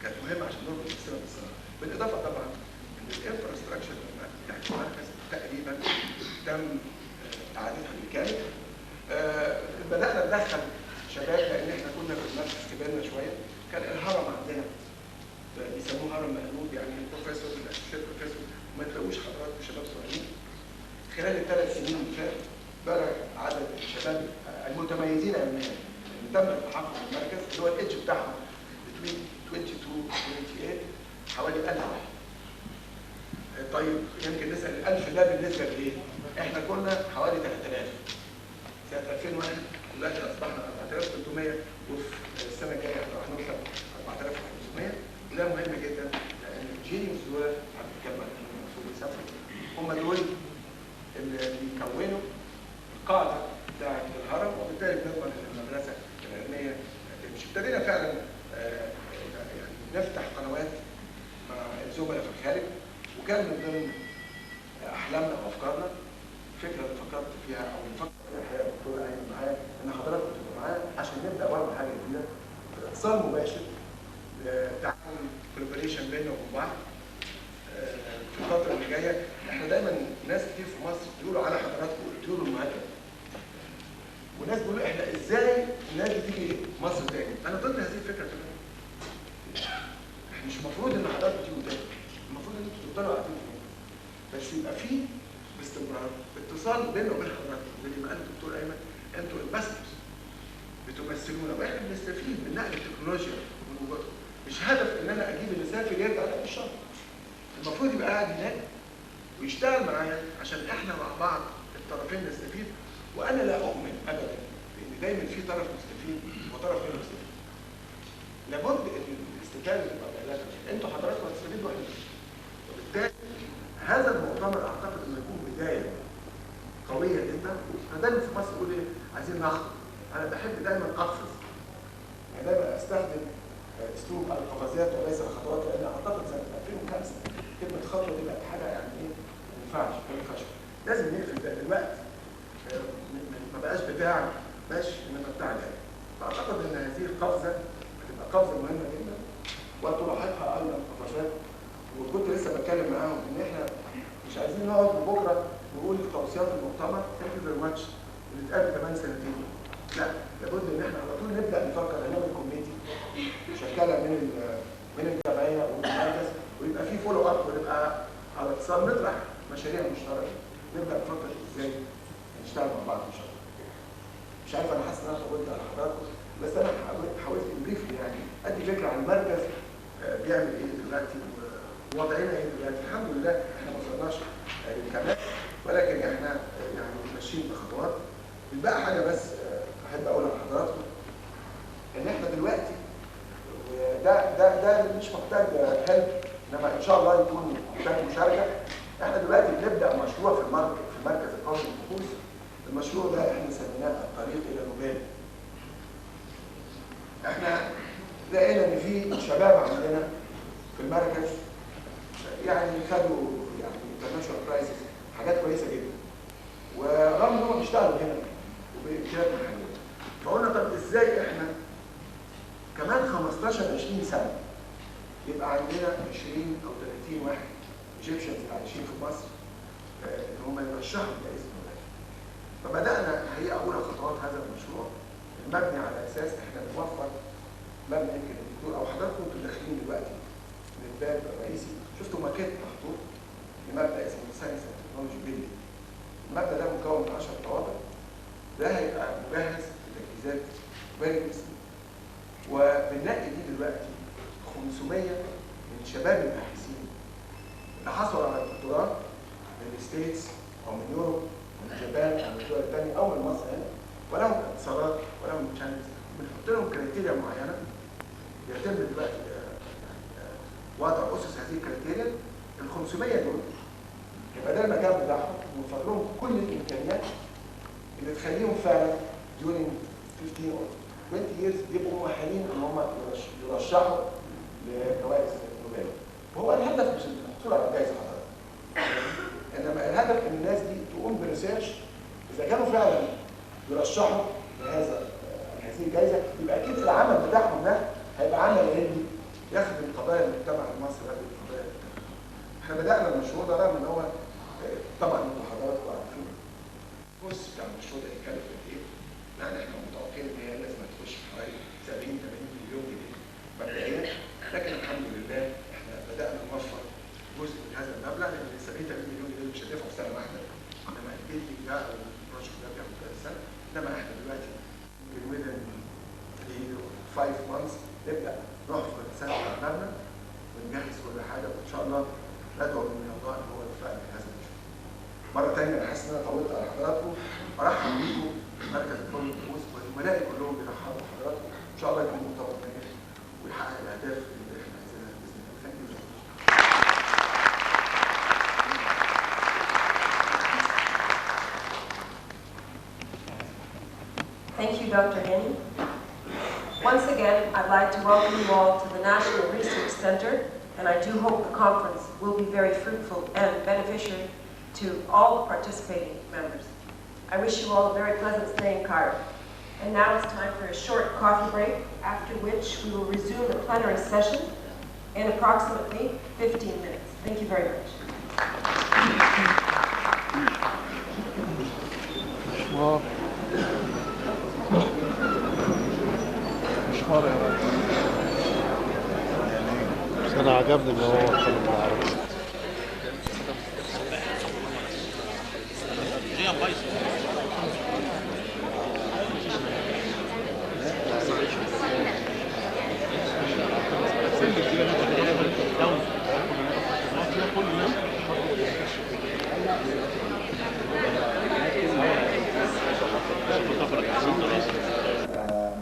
[SPEAKER 5] كانت مهمه عشان نربط السنه بالصناعه، بالاضافه طبعا ان الانفراستراكشر بتاعت المركز تقريبا تم اعادتها بالكامل. بدانا ندخل شباب، لان احنا كنا في المركز كبرنا شويه، كان الهرم عندنا بيسموه هرم مقلوب، يعني البروفيسور الاسيستنت بروفيسور ما تلاقوش حضرات شباب صغيرين. خلال ال3 سنين اللي فاتت بلغ عدد الشباب المتميزين علميا اللي تم التحقق في المركز اللي هو الايدج بتاعهم بين 22 و 28 حوالي 1000 واحد. طيب يمكن نسال 1000 ده بالنسبه لايه؟ احنا كنا حوالي 3000 سنه 2001، دلوقتي اصبحنا 4300، وفي السنه الجايه هنوصل 4500. وده مهم جدا لان الجينيوس دول هنتكلم عنهم المفروض يسافروا، هم دول اللي بيكونوا القاعده بتاعت الهرم، وبالتالي بنضمن ان المدرسه العلميه تمشي. ابتدينا فعلا يعني نفتح قنوات مع الزملاء في الخارج، وكان من ضمن احلامنا وافكارنا الفكره اللي فكرت فيها او نفكر فيها الحقيقه الدكتور ايمن معايا ان حضراتكم تبقوا معانا عشان نبدا برضه حاجه جديده، اتصال مباشر تعاون كولابوريشن بيننا وبين بعض في الفتره اللي جايه. احنا دايما ناس كتير في مصر بيقولوا على حضراتكم الطيور المهاجره، وناس بيقولوا احنا ازاي الناس دي تيجي مصر تاني. انا ضد هذه الفكره تماما. احنا مش المفروض ان حضراتكم تيجوا تاني، المفروض ان انتوا تفضلوا قاعدين هنا، بس يبقى في باستمرار اتصال بيننا وبين حضراتكم. زي ما قال الدكتور ايمن، انتوا امباسدرز بتمثلونا، واحنا بنستفيد من نقل التكنولوجيا من وجودكم. مش هدف ان انا اجيب اللي سافر يرجع لا مش شرط. المفروض يبقى قاعد هناك ويشتغل معايا عشان احنا مع بعض الطرفين نستفيد. وانا لا اؤمن ابدا بان دايما في طرف مستفيد وطرف غير مستفيد. لابد ان الاستفاده تبقى بيناتنا، انتوا حضراتكم هتستفيدوا واحنا. وبالتالي هذا المؤتمر اعتقد انه يكون بدايه قويه جدا. احنا دايما في مصر نقول ايه؟ عايزين نخطو. انا بحب دايما اقفز، يعني دايما استخدم اسلوب القفزات وليس الخطوات، لان اعتقد سنه 2005 كلمه خطوه دي بقت حاجه يعني ايه؟ ما ينفعش، ما ينفعش. لازم نقفل ده دلوقتي. ما بقاش بتاع ماشي، انما بتاع ده. فاعتقد ان هذه القفزه هتبقى قفزه مهمه جدا، وتلاحقها ايضا قفزات. وكنت لسه بتكلم معاهم ان احنا مش عايزين نقعد بكره نقول توصيات المؤتمر ثانك يو فيري ماتش ونتقابل كمان سنتين. لا، لابد ان احنا على طول نبدا نفكر نعمل كوميتي مشكله من الجمعيه والمركز، ويبقى في فولو اب، ونبقى على اتصال، نطرح مشاريع مشتركه، نبدا نفكر ازاي نشتغل مع بعض ان شاء الله. مش عارف، انا حاسس ان انا طولت على حضراتكم، بس انا حاولت بريفلي يعني ادي فكره عن المركز بيعمل ايه دلوقتي ووضعنا ايه دلوقتي. الحمد لله احنا ما وصلناش للكمال، ولكن احنا يعني ماشيين بخطوات. الباقي حاجه بس احب اقولها لحضراتكم ان احنا دلوقتي ده مش محتاج هيلب، انما ان شاء الله يكون محتاج مشاركه. احنا دلوقتي بنبدا مشروع في المركز القومي للبحوث. المشروع ده احنا سميناه الطريق الى نوبل. احنا لقينا ان في شباب عندنا في المركز يعني خدوا يعني انترناشونال برايزز، حاجات كويسه جدا، ورغم ان هم بيشتغلوا هنا وبامكانيات محليه. فقلنا طب ازاي احنا كمان 15 20 سنه يبقى عندنا 20 او 30 واحد ايجيبشنز عايشين في مصر ان هم يرشحوا لجائزه نوبل. فبدانا هي اولى خطوات هذا المشروع المبني على اساس احنا بنوفر مبنى. يمكن الدكتور او حضراتكم انتوا داخلين دلوقتي من الباب الرئيسي شفتوا ماكيت محطوط لمبنى اسمه ساينس اند تكنولوجي بيلدينج. المبنى ده مكون من 10 طوابق. ده هيبقى مجهز بتجهيزات فيري بسيطه. وبنلاقي دي دلوقتي 500 من شباب الباحثين اللي حصلوا على الدكتوراه من الستيتس او من يوروب من اليابان او من الدول الثانيه او من مصر هنا، ولهم اتصالات ولهم تشانلز. بنحط لهم كريتيريا معينه يتم دلوقتي وضع اسس هذه الكريتيريا. ال 500 دول يبقى ده المكان بتاعهم، ونوفر لهم كل الامكانيات اللي تخليهم فعلا during 15 or 20 years يبقوا مؤهلين ان هم يرشحوا لجوائز نوبل. وهو الهدف مش الحصول على جائزه حضرتك، انما الهدف ان الناس دي تقوم بريسيرش. اذا كانوا فعلا يرشحوا لهذه الجائزه يبقى اكيد العمل بتاعهم ده هيبقى عمل علمي يخدم قضايا المجتمع المصري هذه القضايا المجتمع. احنا بدانا المشروع ده رغم ان هو طبعا انتوا حضراتكم عارفين الكورس بتاع المشروع ده هيكلف قد ايه؟ يعني احنا متوقعين ان هي لازم تخش في حوالي 70 80 مليون جنيه مبدئيا، لكن الحمد لله احنا بدانا نوفر جزء من هذا المبلغ، لان 70 80 مليون جنيه مش هتدفعوا في سنه واحده، انما البيلدينج ده او البروجكت ده بياخد كذا سنه. انما احنا دلوقتي يمكن 5 months نبدا نحفر سنه على المبنى ونجهز كل حاجه، وان شاء الله ندعو من الله ان هو يوفقنا في هذا المشروع. مره ثانيه انا حاسس ان انا طولت على حضراتكم، ارحب بيكم مركز القومي للبحوث والزملاء كلهم بيرحبوا بحضراتكم. ان شاء الله يكون مؤتمر ناجح ويحقق الاهداف اللي احنا عايزينها باذن الله. ثانك يو.
[SPEAKER 1] Thank you, Dr. Henny. Once again, I'd like to welcome you all to the National Research Center, and I do hope the conference will be very fruitful and beneficial to all participating members. I wish you all a very pleasant stay in Cairo. And now it's time for a short coffee break, after which we will resume the plenary session in approximately 15 minutes. Thank you very much.
[SPEAKER 6] أنا عجبني إن هو اتكلم بالعربي.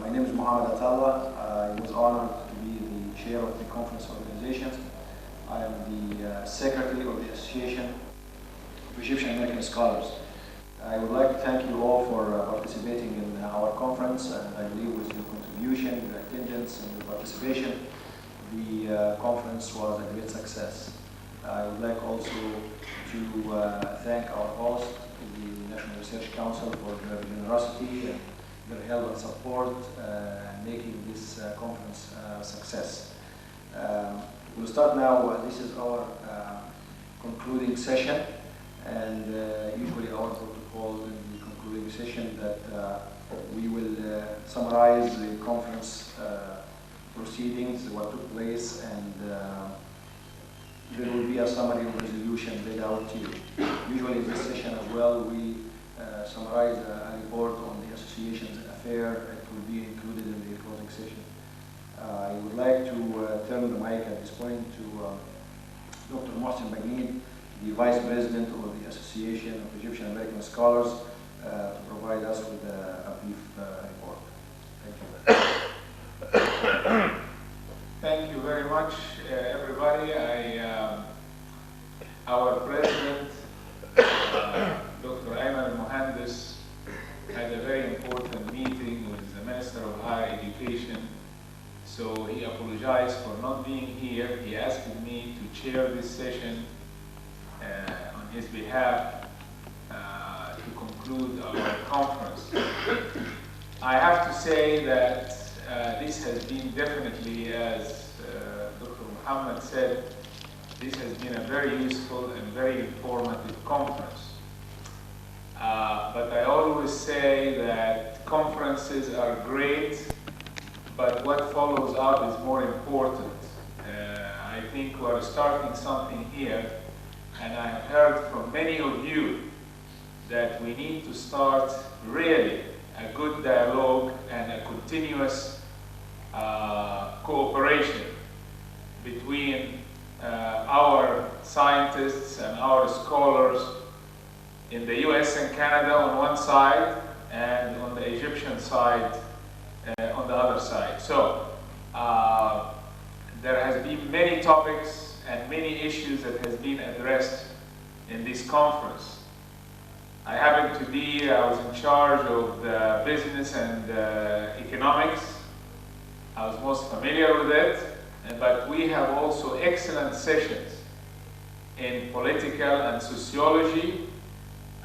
[SPEAKER 3] My name is Mohammed Atalla. I was honored to be the chair of the conference organization. I am the secretary of the Association of Egyptian American Scholars. I would like to thank you all for participating in our conference, and I believe with your contribution, your attendance, and your participation, the conference was a great success. I would like also to thank our host, the National Research Council, for their generosity and their help and support making this conference a success. We'll start now. This is our concluding session, and usually our protocol in the concluding session that we will summarize the conference proceedings, what took place, and there will be a summary of resolution laid out to you. Usually in this session as well, we summarize a report on the association's affair. It will be included in the closing session. I would like to turn the mic at this point to Dr. Mohsen Bagneed, the Vice President of the Association of Egyptian American Scholars, to provide us with a brief report. Thank you.
[SPEAKER 7] Thank you very much, everybody. Our president, Dr. Ayman Mohandes, had a very important meeting with the Minister of Higher Education. So he apologized for not being here. He asked me to chair this session on his behalf to conclude our conference. I have to say that this has been definitely, as Dr. Muhammad said, this has been a very useful and very informative conference. But I always say that conferences are great, but what follows up is more important. I think we are starting something here, and I have heard from many of you that we need to start really a good dialogue and a continuous cooperation between our scientists and our scholars in the US and Canada on one side, and on the Egyptian side on the other side. So there has been many topics and many issues that has been addressed in this conference. I happen to be, I was in charge of the business and economics. I was most familiar with it, but we have also excellent sessions in political and sociology,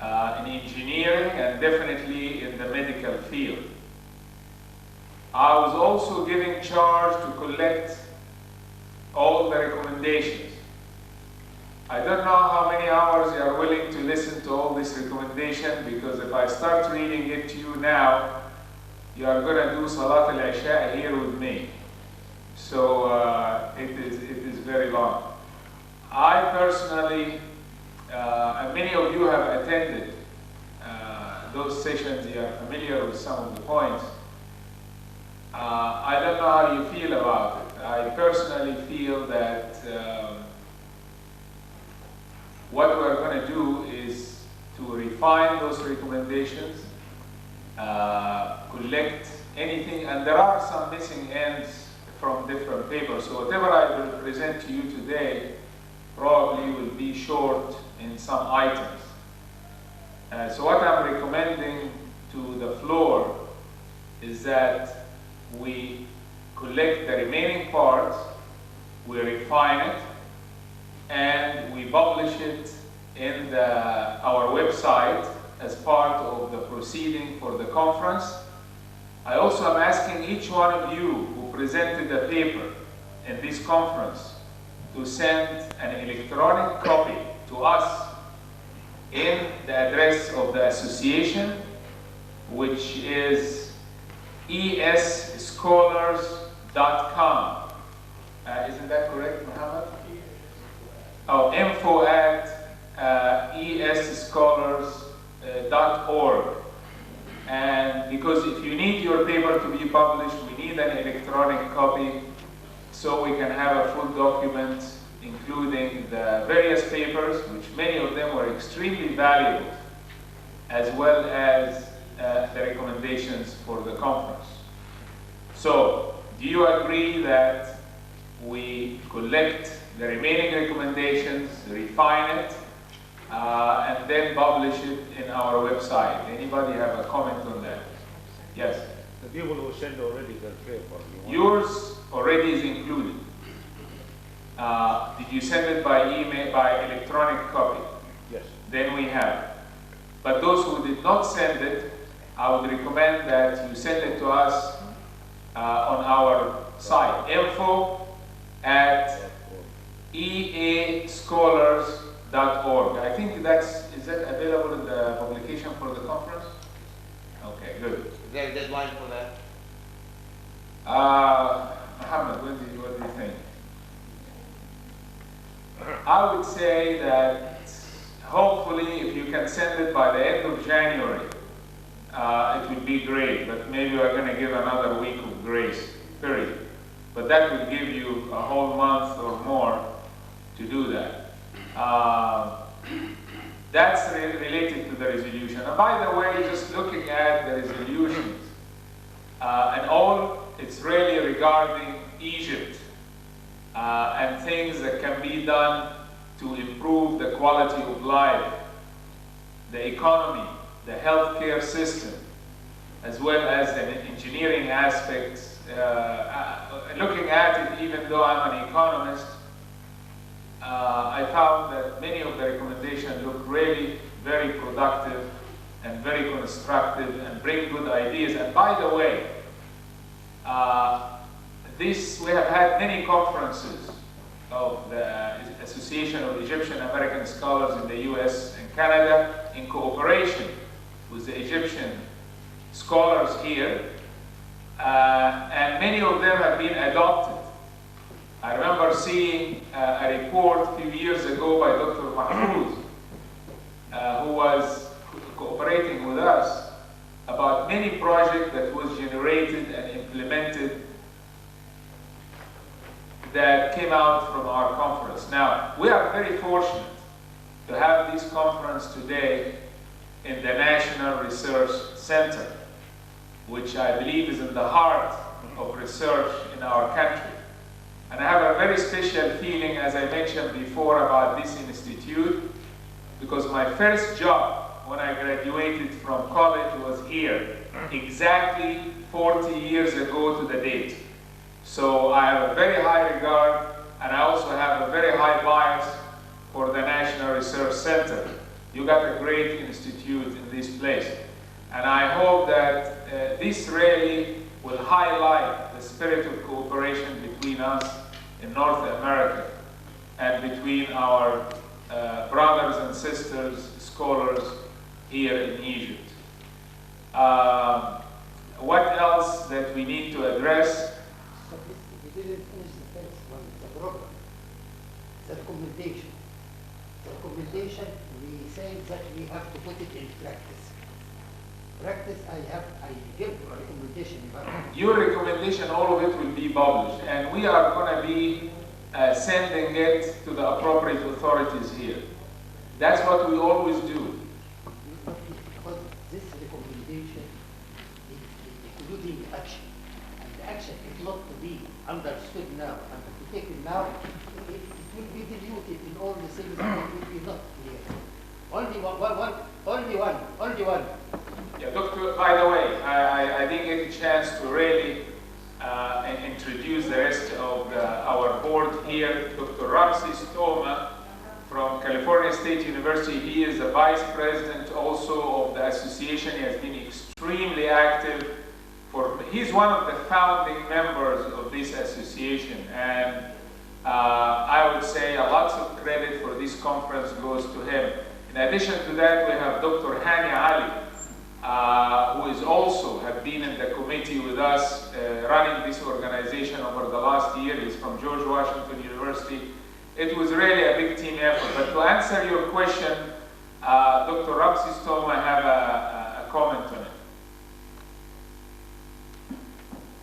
[SPEAKER 7] in engineering, and definitely in the medical field. I was also given charge to collect all the recommendations. I don't know how many hours you are willing to listen to all this recommendation, because if I start reading it to you now, you are going to do Salat al-Isha here with me. So it is very long. I personally, and many of you have attended those sessions, you are familiar with some of the points. I don't know how you feel about it. I personally feel that what we're going to do is to refine those recommendations, collect anything, and there are some missing ends from different papers. So whatever I will present to you today probably will be short in some items. So what I'm recommending to the floor is that we collect the remaining parts, we refine it, and we publish it in our website as part of the proceeding for the conference. I also am asking each one of you who presented a paper in this conference to send an electronic copy to us in the address of the association, which is esscholars.com. Isn't that correct, Muhammad? Oh, info@esscholars.org. And because if you need your paper to be published, we need an electronic copy so we can have a full document including the various papers, which many of them were extremely valuable, as well as the recommendations for the conference. So, do you agree that we collect the remaining recommendations, refine it, and then publish it in our website? Anybody have a comment on that? Yes?
[SPEAKER 6] The people who send already their paper.
[SPEAKER 7] Yours already is included. Did you send it by email, by electronic copy?
[SPEAKER 6] Yes.
[SPEAKER 7] Then we have. But those who did not send it, I would recommend that you send it to us on our site, info@eascholars.org. I think is that available in the publication for the conference? Okay, good.
[SPEAKER 8] Is there a deadline for that?
[SPEAKER 7] Muhammad, what do you think? I would say that hopefully if you can send it by the end of January, it would be great, but maybe we're going to give another week of grace, period. But that would give you a whole month or more to do that. That's related to the resolution. And by the way, just looking at the resolutions, and all, it's really regarding Egypt and things that can be done to improve the quality of life, the economy, the healthcare system, as well as the engineering aspects. Looking at it, even though I'm an economist, I found that many of the recommendations look really very productive and very constructive and bring good ideas. And by the way, we have had many conferences of the Association of Egyptian American Scholars in the US and Canada in cooperation with the Egyptian scholars here, and many of them have been adopted. I remember seeing a report a few years ago by Dr. Mahmoud, who was cooperating with us about many projects that was generated and implemented that came out from our conference. Now, we are very fortunate to have this conference today in the National Research Center, which I believe is in the heart of research in our country. And I have a very special feeling, as I mentioned before, about this institute, because my first job when I graduated from college was here, exactly 40 years ago to the date. So I have a very high regard, and I also have a very high bias for the National Research Center. You got a great institute in this place. And I hope that this really will highlight the spirit of cooperation between us in North America and between our brothers and sisters, scholars here in Egypt. What else that we need to address?
[SPEAKER 9] We didn't finish the first one, the program, the recommendation. The recommendation, we say that we have to put it in practice. Practice, I give a recommendation.
[SPEAKER 7] Your recommendation, all of it will be published, and we are going to be sending it to the appropriate authorities here. That's what we always do.
[SPEAKER 9] Because this recommendation is including action, and the action is not to be understood now, and to take it now, it will be diluted in all the things that will be not clear. Only one.
[SPEAKER 7] Yeah, Doctor, by the way, I didn't get a chance to really introduce the rest of our board here. Dr. Ramses Toma from California State University. He is the vice president also of the association. He has been extremely active. He's one of the founding members of this association, and I would say lots of credit for this conference goes to him. In addition to that, we have Dr. Hani Ali, who is also have been in the committee with us running this organization over the last year. He's from George Washington University. It was really a big team effort. But to answer your question, Dr. Ramsey Stone, I have a comment on it.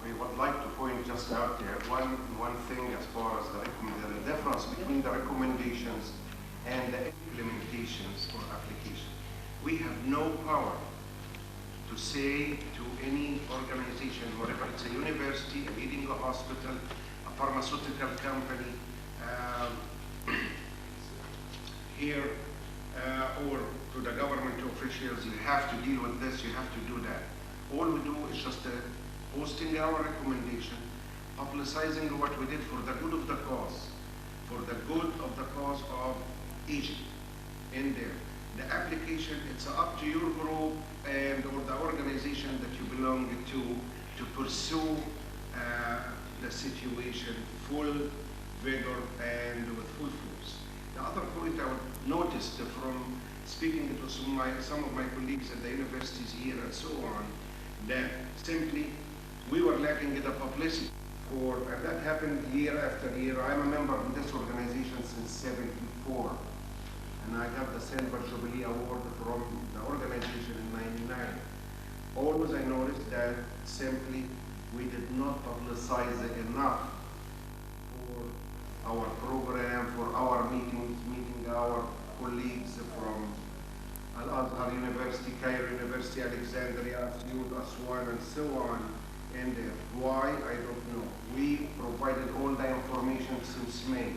[SPEAKER 8] We would like to point just out there one thing as far as the difference between the recommendations and the implementations or application. We have no power to say to any organization, whether it's a university, a leading hospital, a pharmaceutical company, here or to the government officials, you have to deal with this, you have to do that. All we do is just posting our recommendation, publicizing what we did for the good of the cause, for the good of the cause of Egypt in there. The application, it's up to your group and or the organization that you belong to pursue the situation full vigor and with full force. The other point I would noticed from speaking to some of my colleagues at the universities here and so on, that simply we were lacking the publicity for, and that happened year after year. I'm a member of this organization since '74, and I got the Silver Jubilee Award from the organization in '99. Always I noticed that simply we did not publicize it enough for our program, for our meetings, meeting our colleagues from Al-Azhar University, Cairo University, Alexandria, Asyut, Aswan, and so on. And why, I don't know. We provided all the information since May.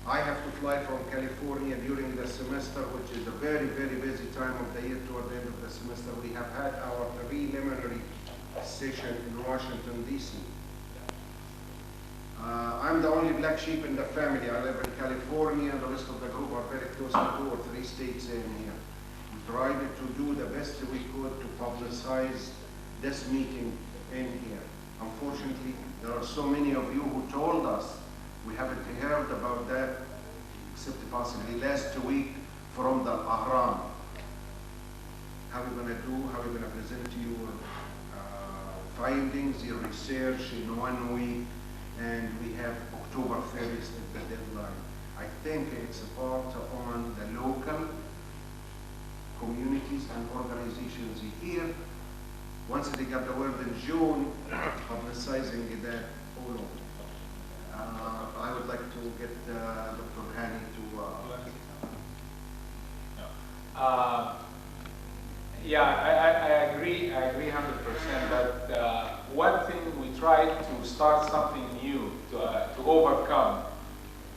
[SPEAKER 8] I have to fly from California during the semester, which is a very, very busy time of the year toward the end of the semester. We have had our preliminary session in Washington, D.C. I'm the only black sheep in the family. I live in California. The rest of the group are very close to 2 or 3 states in here. We tried to do the best we could to publicize this meeting in here. Unfortunately, there are so many of you who told us we haven't heard about that, except possibly last week from the Ahram. How are we going to do? How are we going to present your findings, your research in 1 week? And we have October 1st as the deadline. I think it's a part on the local communities and organizations here. Once they got the word in June, publicizing that all over. I would like to get Dr. Hani to...
[SPEAKER 7] Yeah, I agree 100%, but one thing we tried to start something new to overcome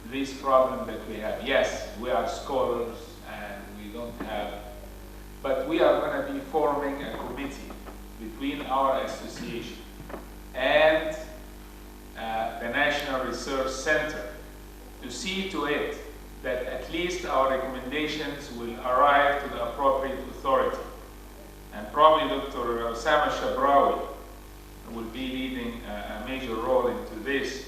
[SPEAKER 7] this problem that we have. Yes, we are scholars and we don't have, but we are going to be forming a committee between our association and the National Research Center to see to it that at least our recommendations will arrive to the appropriate authority. And probably Dr. Osama Shabrawi will be leading a major role into this.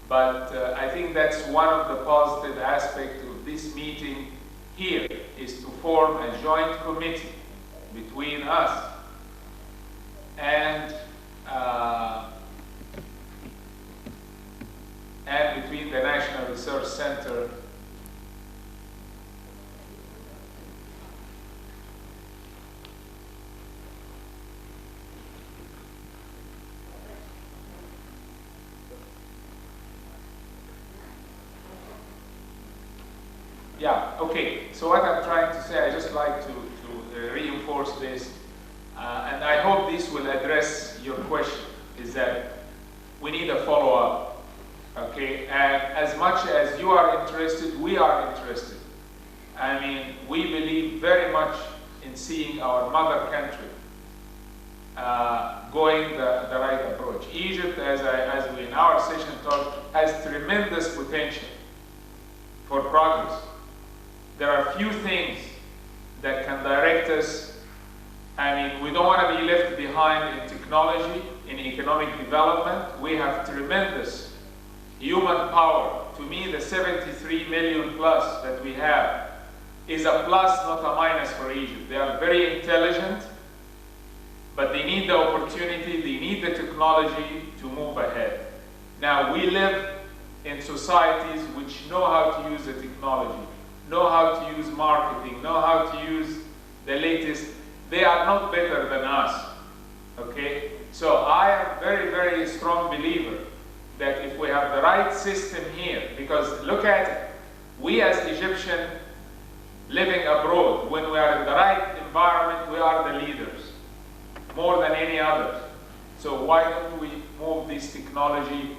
[SPEAKER 7] But I think that's one of the positive aspects of this meeting here, is to form a joint committee between us and between the National Research Center . Yeah, okay, so what I'm trying to say, I just like to reinforce this, and I hope this will address your question, is that we need a follow-up, okay? And as much as you are interested, we are interested. I mean, we believe very much in seeing our mother country going the right approach. Egypt, as we in our session talked, has tremendous potential for progress. There are few things that can direct us. I mean, we don't want to be left behind in technology, in economic development. We have tremendous human power. To me, the 73 million plus that we have is a plus, not a minus for Egypt. They are very intelligent, but they need the opportunity, they need the technology to move ahead. Now, we live in societies which know how to use the technology, know how to use marketing, know how to use the latest. They are not better than us, okay? So I am a very, very strong believer that if we have the right system here, because look at it, we as Egyptians living abroad, when we are in the right environment, we are the leaders, more than any others. So why don't we move this technology,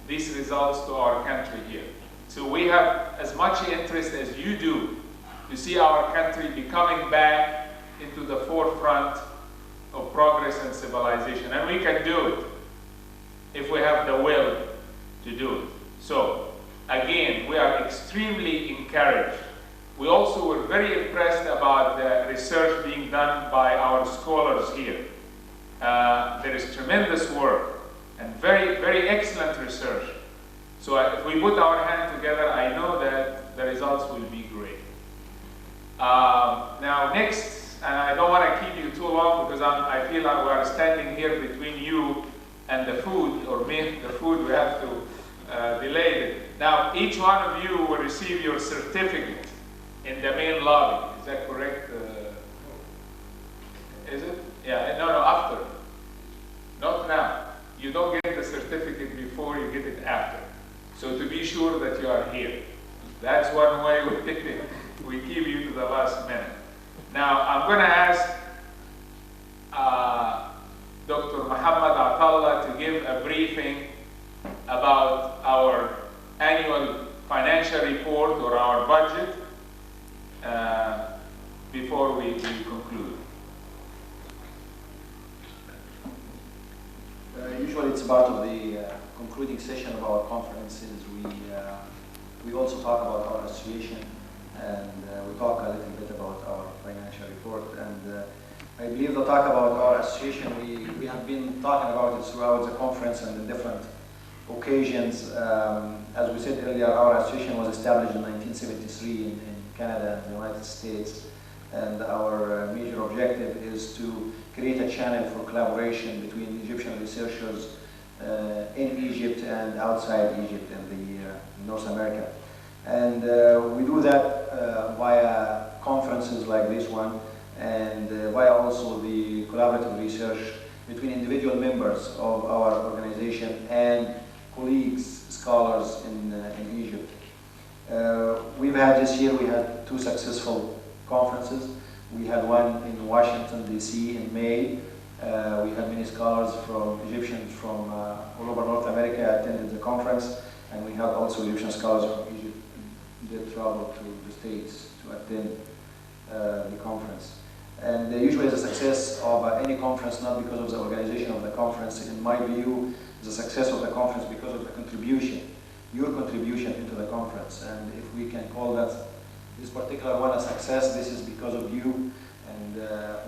[SPEAKER 7] these results to our country here? So we have as much interest as you do to see our country becoming back into the forefront of progress and civilization. And we can do it if we have the will to do it. So again, we are extremely encouraged. We also were very impressed about the research being done by our scholars here. There is tremendous work and very, very excellent research. So if we put our hand together, I know that the results will be great. Now next, and I don't want to keep you too long because I feel like we are standing here between you and the food, or me, the food, we have to delay it. Now each one of you will receive your certificate in the main lobby. Is that correct? Is it? Yeah, no, after. Not now. You don't get the certificate before, you get it after. So to be sure that you are here. That's one way we keep you to the last minute. Now, I'm going to ask Dr. Muhammad Atallah to give a briefing about our annual financial report or our budget before we conclude.
[SPEAKER 3] Usually it's part of the concluding session of our conferences. We also talk about our association, and we talk a little bit about our financial report. And I believe the talk about our association, we have been talking about it throughout the conference and in different occasions. As we said earlier, our association was established in 1973 in Canada and the United States. And our major objective is to create a channel for collaboration between Egyptian researchers in Egypt and outside Egypt and North America. And we do that via conferences like this one, and via also the collaborative research between individual members of our organization and colleagues, scholars in Egypt. We've had this year, we had 2 successful conferences. We had one in Washington, D.C. in May. We had many scholars from Egyptians from all over North America attended the conference, and we had also Egyptian scholars from Egypt did travel to the States to attend the conference. And usually the success of any conference, not because of the organization of the conference, in my view, the success of the conference because of the contribution, your contribution into the conference. And if we can call that this particular one a success, this is because of you and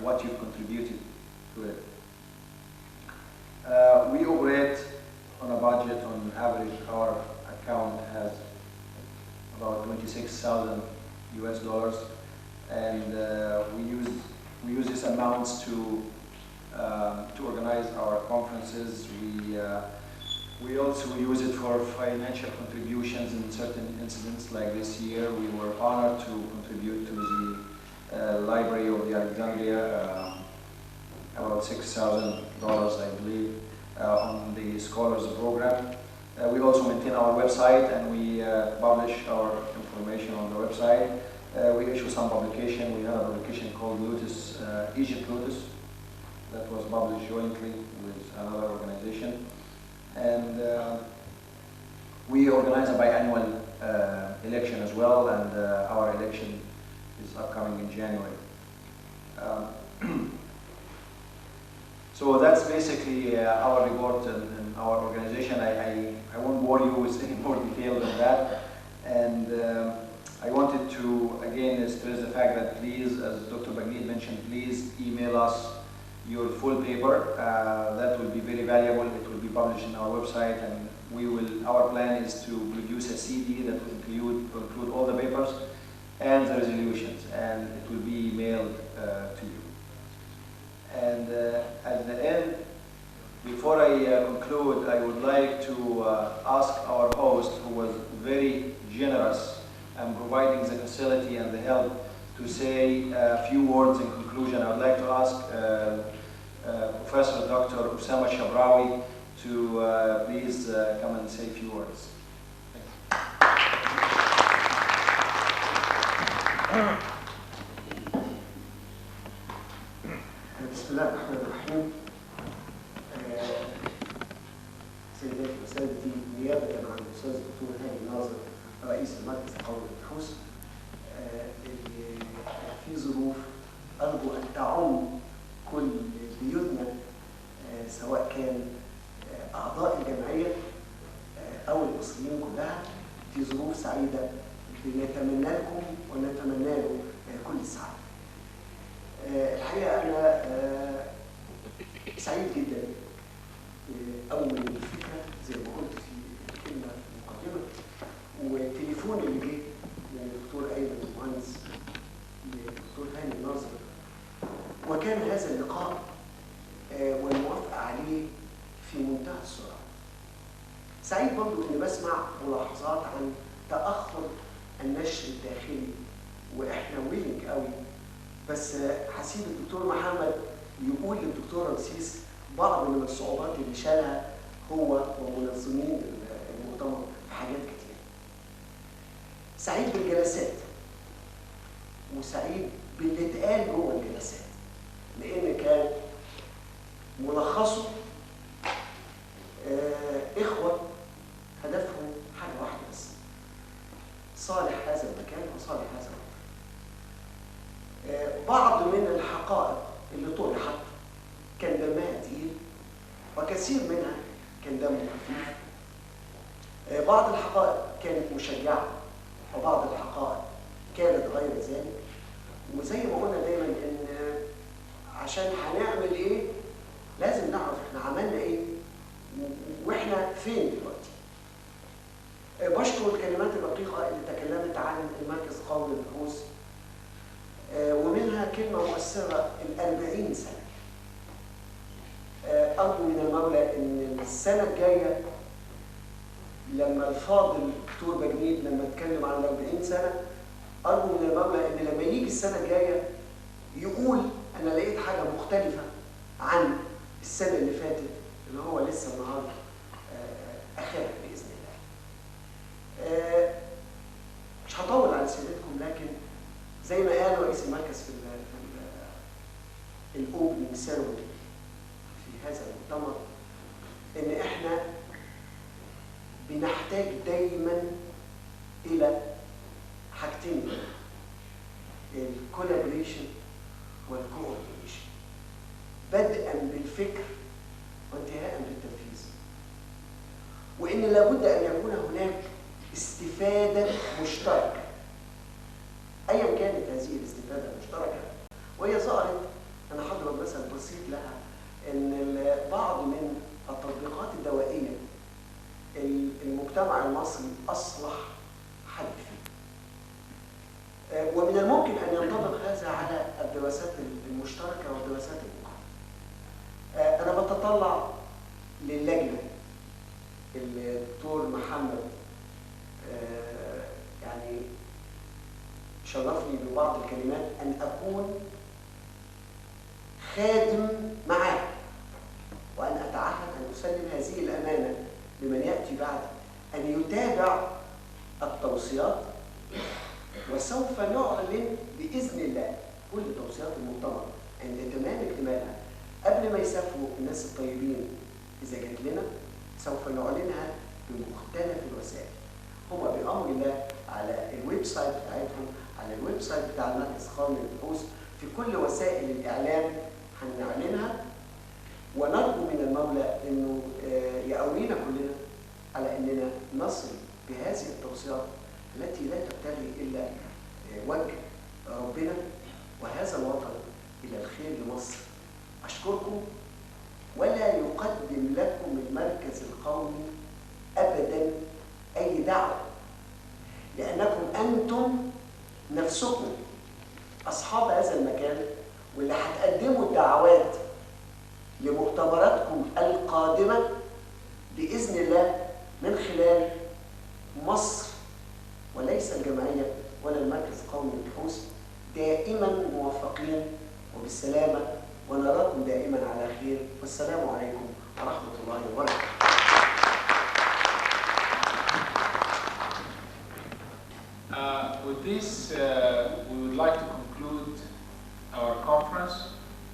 [SPEAKER 3] what you've contributed to it. We operate on a budget. On average, our account has about $26,000 US, and we use these amounts to organize our conferences. We also use it for financial contributions in certain incidents, like this year. We were honored to contribute to the Library of the Alexandria, about $6,000, I believe, on the Scholars Program. We also maintain our website, and we publish our information on the website. We issue some publication. We had a publication called Lotus, Egypt Lotus, that was published jointly with another organization. And we organize a biannual election as well, and our election is upcoming in January. So that's basically our report and our organization. I won't bore you with any more detail than that. And I wanted to, again, stress the fact that please, as Dr. Bagneed mentioned, please email us your full paper. That will be very valuable. It will be published on our website, and our plan is to produce a CD that will include all the papers and the resolutions, and it will be mailed to you. And at the end, before I conclude, I would like to ask our host, who was very generous in providing the facility and the help, to say a few words in conclusion. I would like to ask Professor Dr. Usama Shabrawi to please come and say a few words.
[SPEAKER 2] بسم الله الرحمن الرحيم. سيداتي وسادتي، نيابة عن الأستاذ الدكتور هاني ناظر رئيس المركز القومي للبحوث، في ظروف أرجو أن تعم كل بيوتنا، سواء كان أعضاء الجمعية أو المصريين كلها، في ظروف سعيدة بنتمنى لكم ونتمنى له كل السعادة. الحقيقة أنا سعيد جدا أول الفكرة زي ما قلت في الكلمة المقدمة، والتليفون اللي جه من الدكتور أيمن المهندس للدكتور هاني ناظر، وكان هذا اللقاء والموافقة عليه في منتهى السرعة. سعيد برضو إني بسمع ملاحظات عن تأخر النشر الداخلي، وإحنا ويلنج قوي، بس هسيب الدكتور محمد يقول للدكتور رمسيس بعض من الصعوبات اللي شالها هو ومنظمين المؤتمر في حاجات كتير. سعيد بالجلسات، وسعيد باللي اتقال جوه الجلسات، لأن كان ملخصه إخوة هدفهم حاجة واحدة بس: صالح هذا المكان وصالح هذا الوطن. بعض من الحقائق اللي طرحت كان دمها تقيل، وكثير منها كان دمه خفيف. بعض الحقائق كانت مشجعة، وبعض الحقائق كانت غير ذلك. وزي ما قلنا دايما ان عشان هنعمل ايه لازم نعرف احنا عملنا ايه واحنا فين دلوقتي. بشكر الكلمات الدقيقة اللي تكلمت عن المركز القومي للبحوث، ومنها كلمة مؤثرة: 40 سنة. أرجو من المولى إن السنة الجاية لما الفاضل دكتور بجنيد لما اتكلم عن 40 سنة، أرجو من المولى إن لما يجي السنة الجاية يقول أنا لقيت حاجة مختلفة عن السنة اللي فاتت، اللي هو لسه النهارده آخرها بإذن الله. مش هطول على سيادتكم، لكن زي ما قال رئيس المركز في الأوبننج سيرموني في هذا المؤتمر، إن إحنا بنحتاج دايما إلى حاجتين: الكولابوريشن والكوردينيشن، بدءا بالفكر وانتهاء بالتنفيذ، وإن لابد أن يكون هناك استفادة مشتركة أيا كانت هذه الاستفادة المشتركة. وهي ظهرت، أنا هضرب مثل بسيط لها، إن بعض من التطبيقات الدوائية المجتمع المصري أصلح حد فيه، ومن الممكن أن ينطبق هذا على الدراسات المشتركة والدراسات المقارنة. أنا بتطلع للجنة الدكتور محمد يعني شرفني ببعض الكلمات أن أكون خادم معاه، وأن أتعهد أن أسلم هذه الأمانة لمن يأتي بعد، أن يتابع التوصيات، وسوف نعلن بإذن الله كل توصيات المؤتمر عند تمام اكتمالها قبل ما يسافروا الناس الطيبين. إذا جات لنا سوف نعلنها بمختلف الوسائل. هم بأمر الله على الويب سايت بتاعتهم، على الويب سايت بتاع المركز القومي للبحوث، في كل وسائل الإعلام هنعلنها. ونرجو من المولى إنه يقوينا كلنا على إننا نصل بهذه التوصيات التي لا تبتغي إلا وجه ربنا وهذا الوطن إلى الخير لمصر. أشكركم ولا يقدم لكم المركز القومي أبدا أي دعوة، لأنكم أنتم نفسكم أصحاب هذا المكان، واللي هتقدموا الدعوات لمؤتمراتكم القادمة بإذن الله من خلال مصر، وليس الجمعية ولا المركز القومي للبحوث. دائما موفقين وبالسلامة، ونراكم دائما على خير، والسلام عليكم ورحمة الله وبركاته.
[SPEAKER 7] With this, we would like to conclude our conference.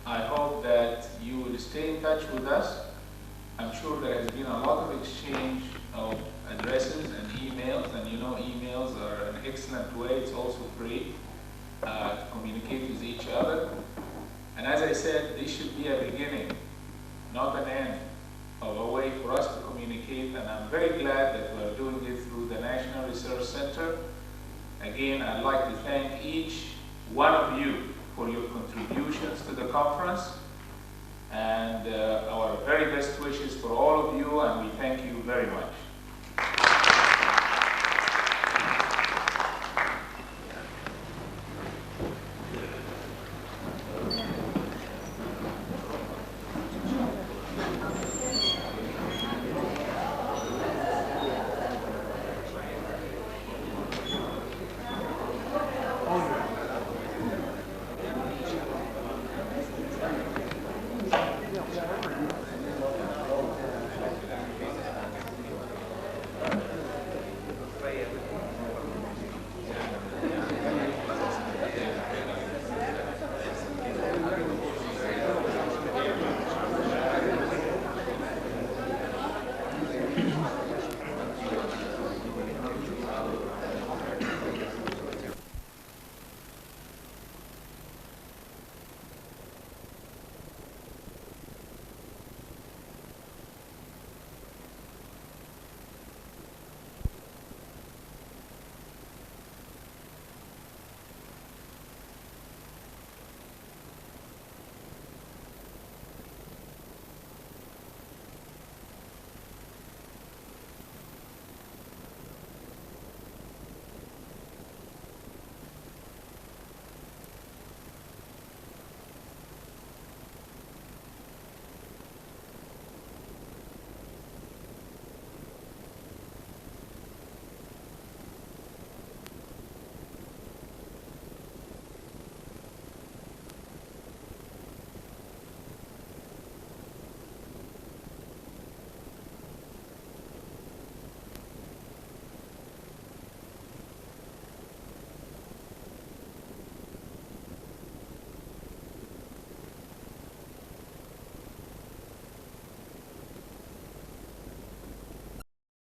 [SPEAKER 7] I hope that you will stay in touch with us. I'm sure there has been a lot of exchange of addresses and emails, and you know emails are an excellent way. It's also free to communicate with each other. And as I said, this should be a beginning, not an end, of a way for us to communicate. And I'm very glad that we're doing it through the National Research Center. Again, I'd like to thank each one of you for your contributions to the conference, and our very best wishes for all of you, and we thank you very much.